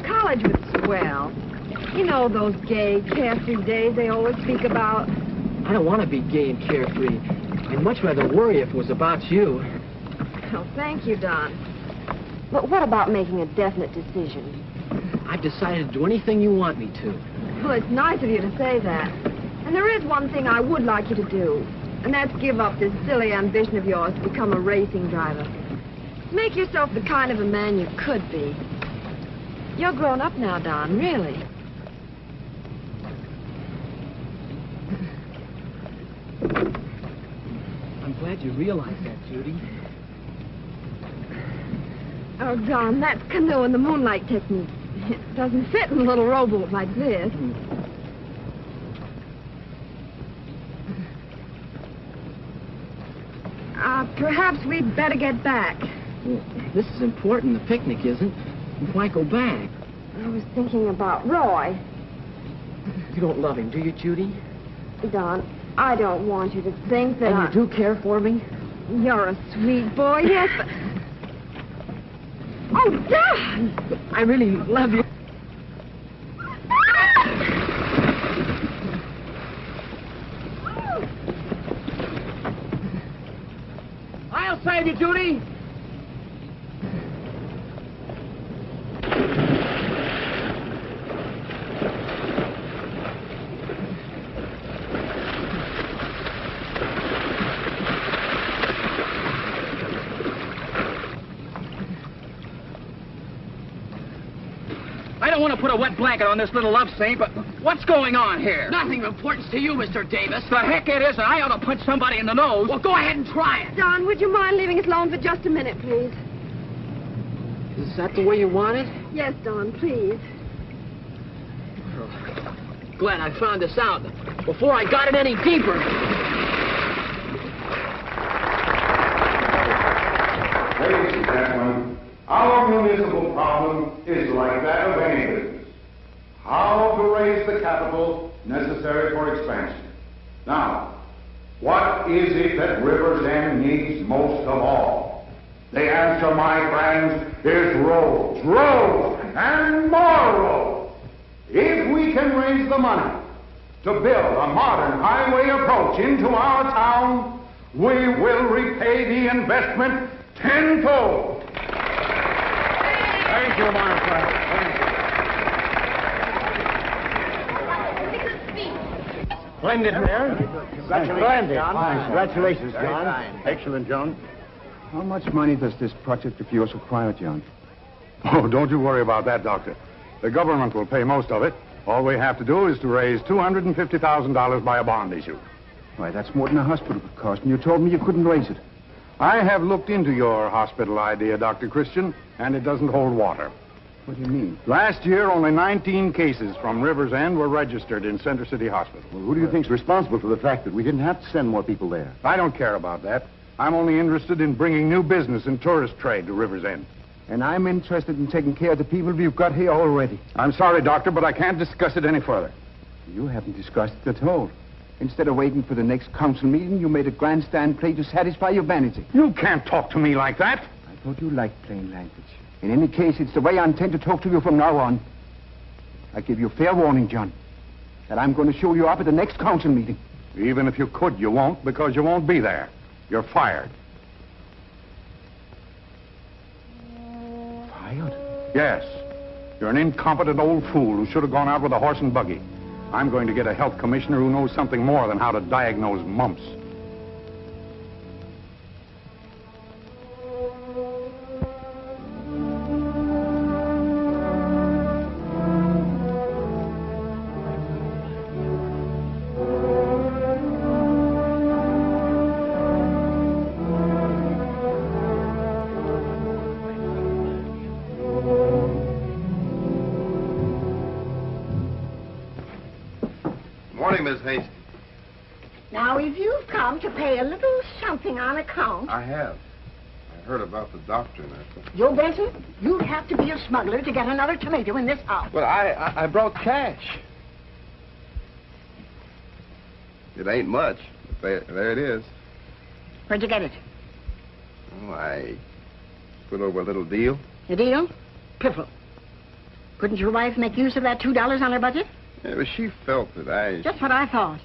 College was swell. You know those gay, carefree days they always speak about. I don't want to be gay and carefree. I'd much rather worry if it was about you. Well, thank you, Don. But what about making a definite decision? I've decided to do anything you want me to. Well, it's nice of you to say that. And there is one thing I would like you to do, and that's give up this silly ambition of yours to become a racing driver. Make yourself the kind of a man you could be. You're grown up now, Don, really. I'm glad you realize that, Judy. Oh, Don, that's canoe in the moonlight technique. It doesn't fit in a little rowboat like this. Perhaps we'd better get back. Well, this is important. The picnic isn't. Why go back? I was thinking about Roy. You don't love him, do you, Judy? Don, I don't want you to think that And you do care for me? You're a sweet boy, yes, but... Oh, Don! I really love you. I'll save you, Judy. I don't want to put a wet blanket on this little love scene, but what's going on here? Nothing of importance to you, Mr. Davis. The heck it isn't. I ought to punch somebody in the nose. Well, go ahead and try it. Don, would you mind leaving us alone for just a minute, please? Is that the way you want it? Yes, Don, please. Oh, glad I found this out before I got it any deeper. Ladies and gentlemen, our municipal problem is like that of any business. How to raise the capital necessary for expansion. Now, what is it that Rivers End needs most of all? The answer, my friends, is roads, roads, and more roads. If we can raise the money to build a modern highway approach into our town, we will repay the investment tenfold. Thank you, my friend. Splendid, Mayor. Splendid. Congratulations, John. Excellent, John. How much money does this project of yours require, John? Oh, don't you worry about that, Doctor. The government will pay most of it. All we have to do is to raise $250,000 by a bond issue. Why, that's more than a hospital would cost, and you told me you couldn't raise it. I have looked into your hospital idea, Dr. Christian, and it doesn't hold water. What do you mean? Last year, only 19 cases from Rivers End were registered in Center City Hospital. Well, who do you think's responsible for the fact that we didn't have to send more people there? I don't care about that. I'm only interested in bringing new business and tourist trade to Rivers End. And I'm interested in taking care of the people you've got here already. I'm sorry, Doctor, but I can't discuss it any further. You haven't discussed it at all. Instead of waiting for the next council meeting, you made a grandstand play to satisfy your vanity. You can't talk to me like that. I thought you liked plain language. In any case, it's the way I intend to talk to you from now on. I give you fair warning, John, that I'm going to show you up at the next council meeting. Even if you could, you won't, because you won't be there. You're fired. Fired? Yes. You're an incompetent old fool who should have gone out with a horse and buggy. I'm going to get a health commissioner who knows something more than how to diagnose mumps. Morning, Miss Hastings. Now, if you've come to pay a little something on account... I have. I heard about the doctor and that. Joe Benson, you'd have to be a smuggler to get another tomato in this house. But I brought cash. It ain't much, but there it is. Where'd you get it? Oh, I put over a little deal. A deal? Piffle. Couldn't your wife make use of that $2 on her budget? Yeah, but she felt that I... Just what I thought.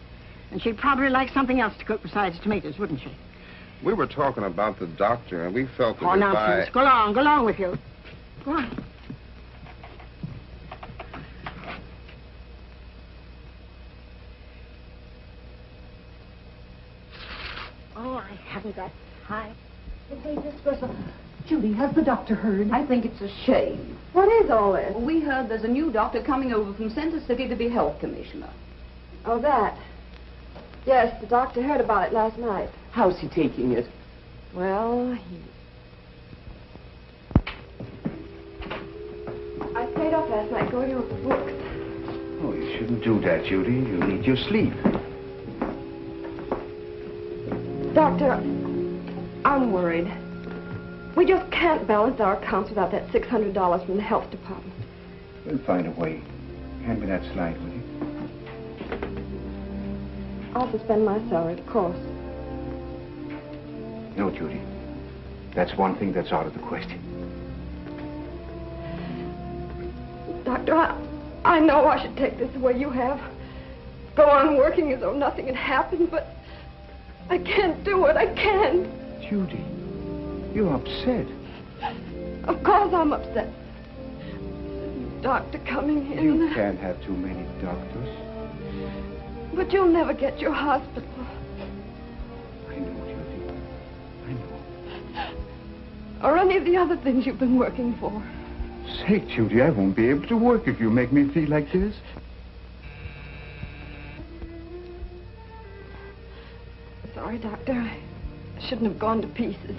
And she'd probably like something else to cook besides tomatoes, wouldn't she? We were talking about the doctor, and we felt that Oh, if nonsense. Go along with you. Go on. Oh, I haven't got time. Hey, Miss Grissom. Judy, has the doctor heard? I think it's a shame. What is all this? Well, we heard there's a new doctor coming over from Center City to be health commissioner. Oh, that. Yes, the doctor heard about it last night. How's he taking it? Well, I stayed up last night going over books. Oh, you shouldn't do that, Judy. You need your sleep. Doctor, I'm worried. We just can't balance our accounts without that $600 from the health department. We'll find a way. Hand me that slide, will you? I'll suspend my salary, of course. No, Judy. That's one thing that's out of the question. Doctor, I know I should take this the way you have. Go on working as though nothing had happened, but I can't do it. I can't. Judy, you're upset. Of course I'm upset. Doctor coming in. You can't have too many doctors. But you'll never get your hospital. I know, Judy. I know. Or any of the other things you've been working for. Say, Judy, I won't be able to work if you make me feel like this. Sorry, Doctor. I shouldn't have gone to pieces.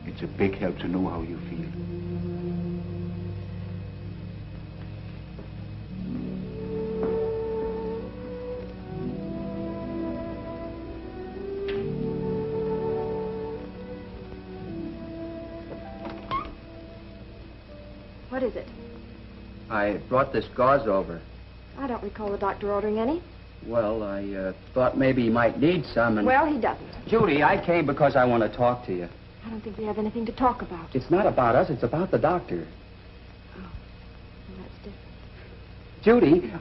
It's a big help to know how you feel. What is it? I brought this gauze over. I don't recall the doctor ordering any. Well, I thought maybe he might need some, and... Well, he doesn't. Judy, I came because I want to talk to you. I don't think we have anything to talk about. It's not about us, it's about the doctor. Oh, well, that's different. Judy,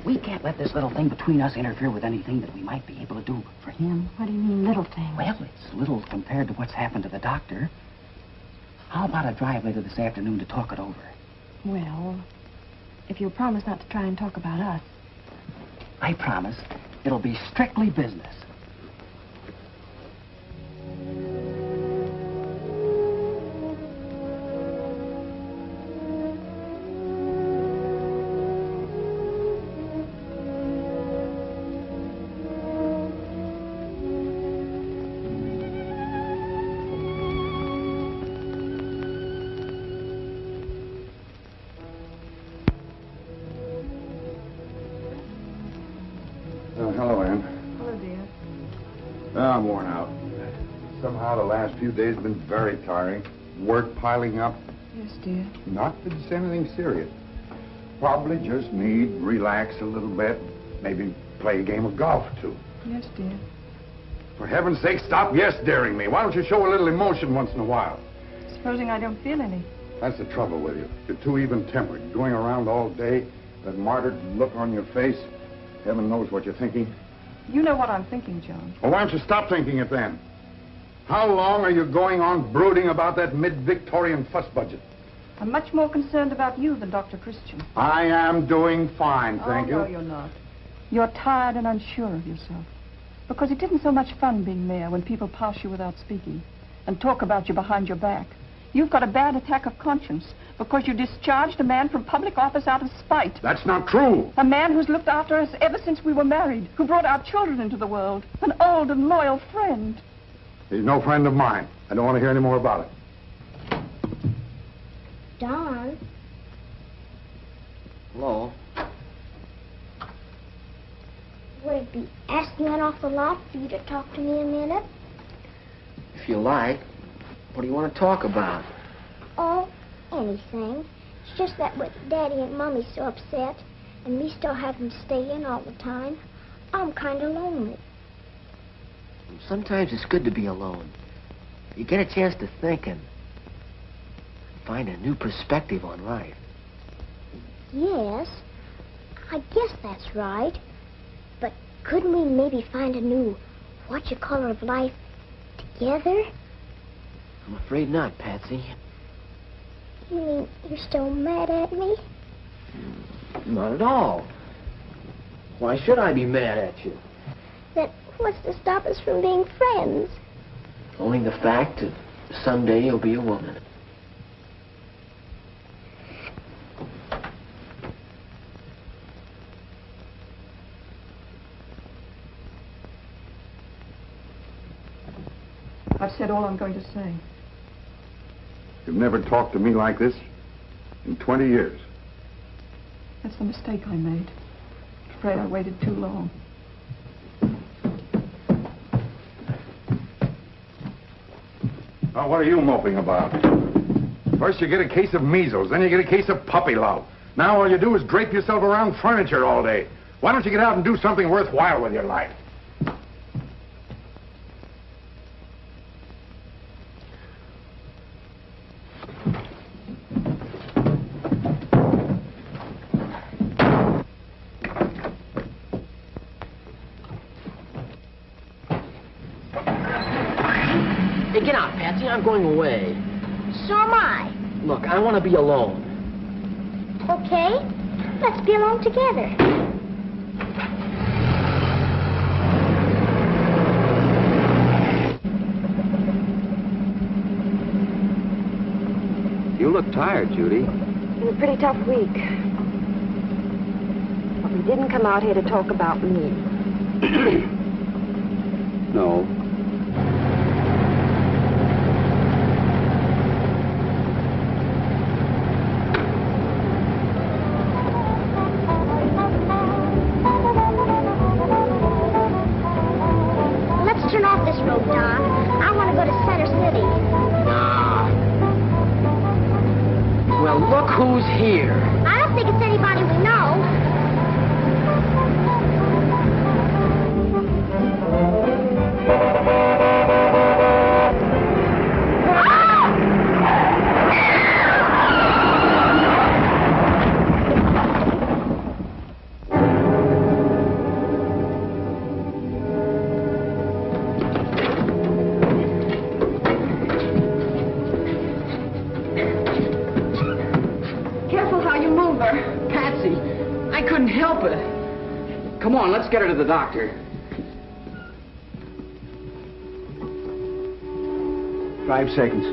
We can't let this little thing between us interfere with anything that we might be able to do for him. What do you mean, little thing? Well, it's little compared to what's happened to the doctor. How about a drive later this afternoon to talk it over? Well, if you'll promise not to try and talk about us. I promise. It'll be strictly business. Hello, Ann. Hello, dear. I'm worn out. Somehow the last few days have been very tiring. Work piling up. Yes, dear. Not that it's anything serious. Probably just need relax a little bit. Maybe play a game of golf, too. Yes, dear. For heaven's sake, stop yes-daring me. Why don't you show a little emotion once in a while? Supposing I don't feel any. That's the trouble with you. You're too even-tempered. Going around all day, that martyred look on your face. Heaven knows what you're thinking. You know what I'm thinking, John. Well, why don't you stop thinking it then? How long are you going on brooding about that mid-Victorian fuss budget? I'm much more concerned about you than Dr. Christian. I am doing fine, thank you. No, you're not. You're tired and unsure of yourself. Because it isn't so much fun being mayor when people pass you without speaking and talk about you behind your back. You've got a bad attack of conscience because you discharged a man from public office out of spite. That's not true. A man who's looked after us ever since we were married, who brought our children into the world. An old and loyal friend. He's no friend of mine. I don't want to hear any more about it. Don. Hello. Would it be asking an awful lot for you to talk to me a minute? If you like. What do you want to talk about? Oh, anything. It's just that with Daddy and Mommy so upset, and me still having to stay in all the time, I'm kind of lonely. Sometimes it's good to be alone. You get a chance to think and find a new perspective on life. Yes, I guess that's right. But couldn't we maybe find a new what-you-call of life together? I'm afraid not, Patsy. You mean you're still mad at me? Not at all. Why should I be mad at you? Then what's to stop us from being friends? Only the fact that someday you'll be a woman. I've said all I'm going to say. You've never talked to me like this in 20 years. That's the mistake I made. Afraid I waited too long. Now, what are you moping about? First you get a case of measles, then you get a case of puppy love. Now all you do is drape yourself around furniture all day. Why don't you get out and do something worthwhile with your life? Hey, get out, Patsy. I'm going away. So am I. Look, I want to be alone. Okay, let's be alone together. You look tired, Judy. It's been a pretty tough week. But we didn't come out here to talk about me. No. Let's turn off this road, Don. I want to go to Center City. Nah. Well, look who's here. I don't think it's anybody we know. Careful how you move her. Patsy, I couldn't help it. Come on, let's get her to the doctor. 5 seconds.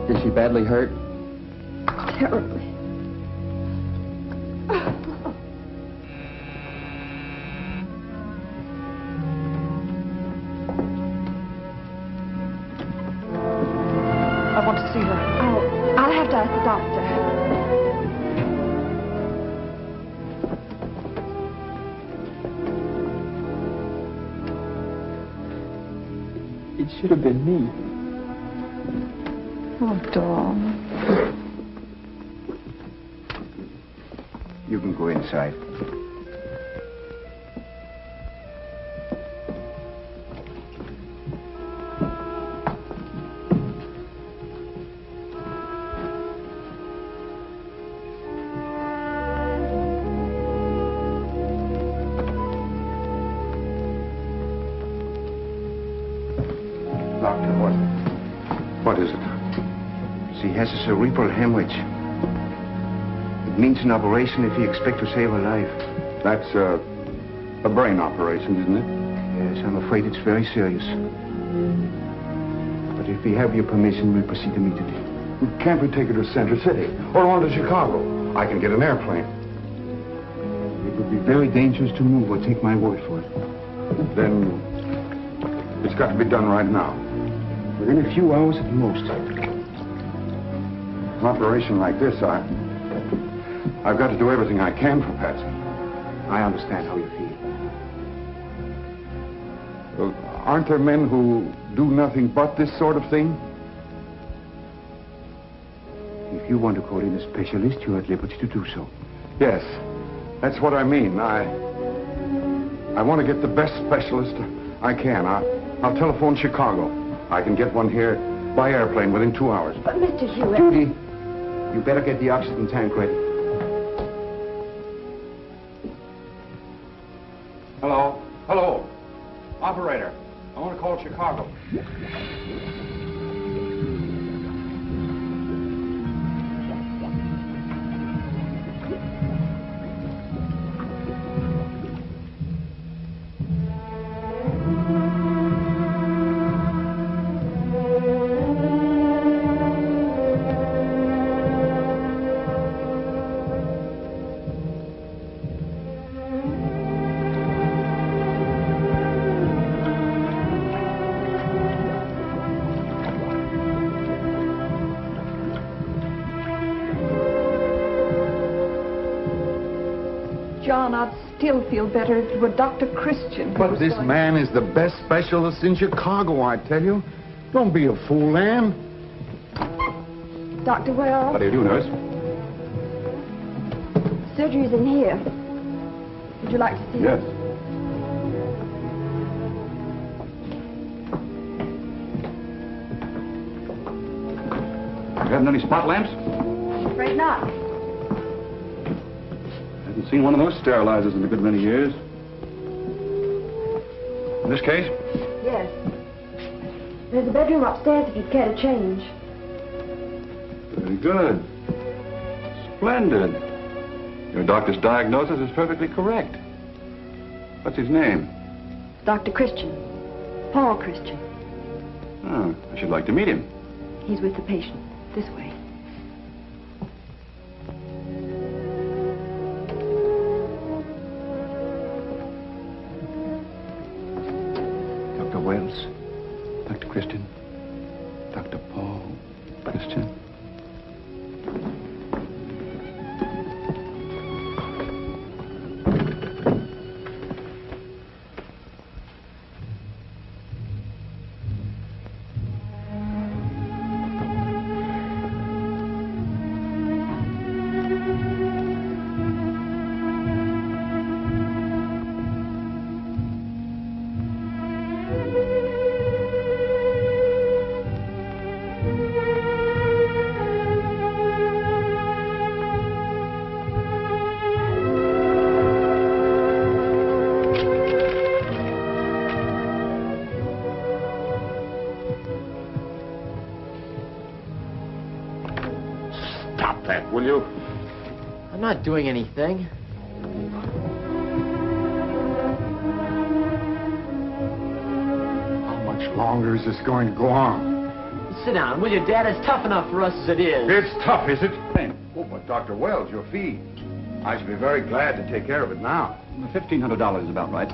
Is she badly hurt? Terribly. I want to see her. I'll have to ask the doctor. It should have been me. Oh, Dawn. You can go inside. Doctor, what is it? She has a cerebral hemorrhage. It means an operation if you expect to save her life. That's a brain operation, isn't it? Yes, I'm afraid it's very serious. But if we have your permission, we'll proceed immediately. Can't we take her to Center City or on to Chicago? I can get an airplane. It would be very dangerous to move her, take my word for it. Then it's got to be done right now. Within a few hours at most. An operation like this, I've got to do everything I can for Patsy. I understand how you feel. Aren't there men who do nothing but this sort of thing? If you want to call in a specialist, you're at liberty to do so. Yes, that's what I mean. I want to get the best specialist I can. I'll telephone Chicago. I can get one here by airplane within 2 hours. But, Mr. Hewitt... Judy, you better get the oxygen tank ready. Hello? Hello? Operator, I want to call Chicago. John, I'd still feel better if it were Dr. Christian. who But was this going- man is the best specialist in Chicago, I tell you. Don't be a fool, Ann. Dr. Wells, How do you do, nurse? surgery's in here. Would you like to see Yes. it? You haven't any spot lamps? I'm afraid not. Haven't seen one of those sterilizers in a good many years. In this case? Yes. There's a bedroom upstairs if you'd care to change. Very good. Splendid. Your doctor's diagnosis is perfectly correct. What's his name? Dr. Christian. Paul Christian. Oh, I should like to meet him. He's with the patient. This way. Dr. Wells, Dr. Christian, Dr. Paul Christian. Stop that, will you? I'm not doing anything. How much longer is this going to go on? Sit down, will you, Dad? It's tough enough for us as it is. It's tough, is it? Oh, but Dr. Wells, your fee. I should be very glad to take care of it now. $1,500 is about right.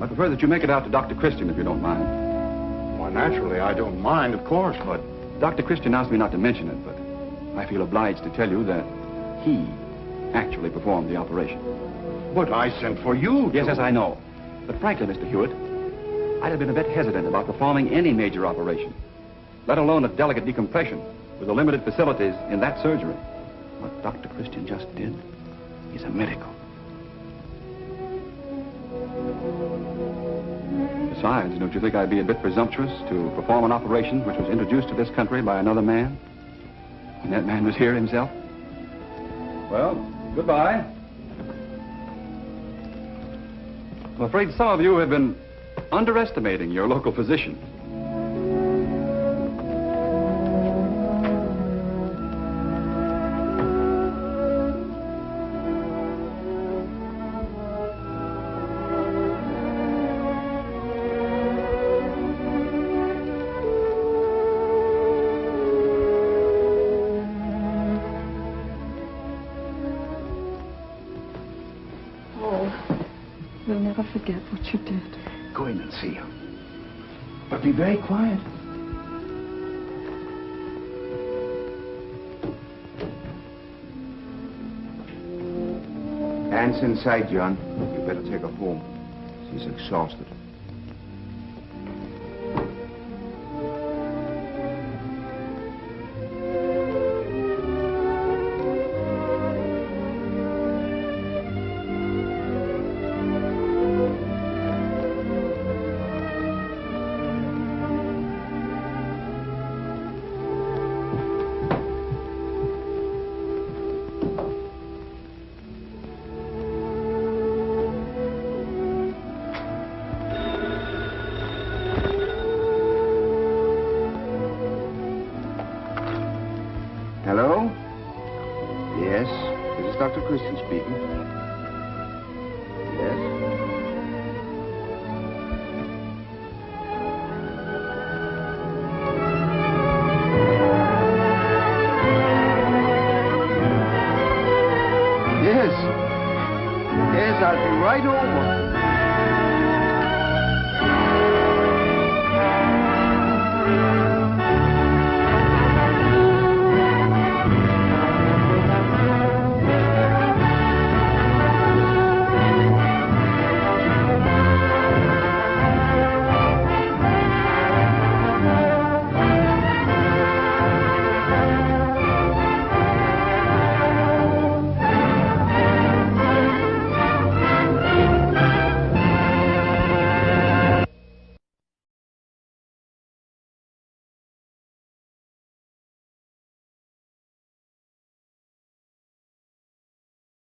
I prefer that you make it out to Dr. Christian, if you don't mind. Why, naturally, I don't mind, of course, but... Dr. Christian asked me not to mention it, but I feel obliged to tell you that he actually performed the operation. But I sent for you. Yes, I know. But frankly, Mr. Hewitt, I'd have been a bit hesitant about performing any major operation, let alone a delicate decompression with the limited facilities in that surgery. What Dr. Christian just did is a miracle. Besides, don't you think I'd be a bit presumptuous to perform an operation which was introduced to this country by another man, when that man was here himself? Well, goodbye. I'm afraid some of you have been underestimating your local physician. We'll never forget what you did. Go in and see him. But be very quiet. Anne's inside, John. You better take her home. She's exhausted. Hello? Yes, this is Dr. Christian speaking. Yes? Yes. Yes, I'll be right over.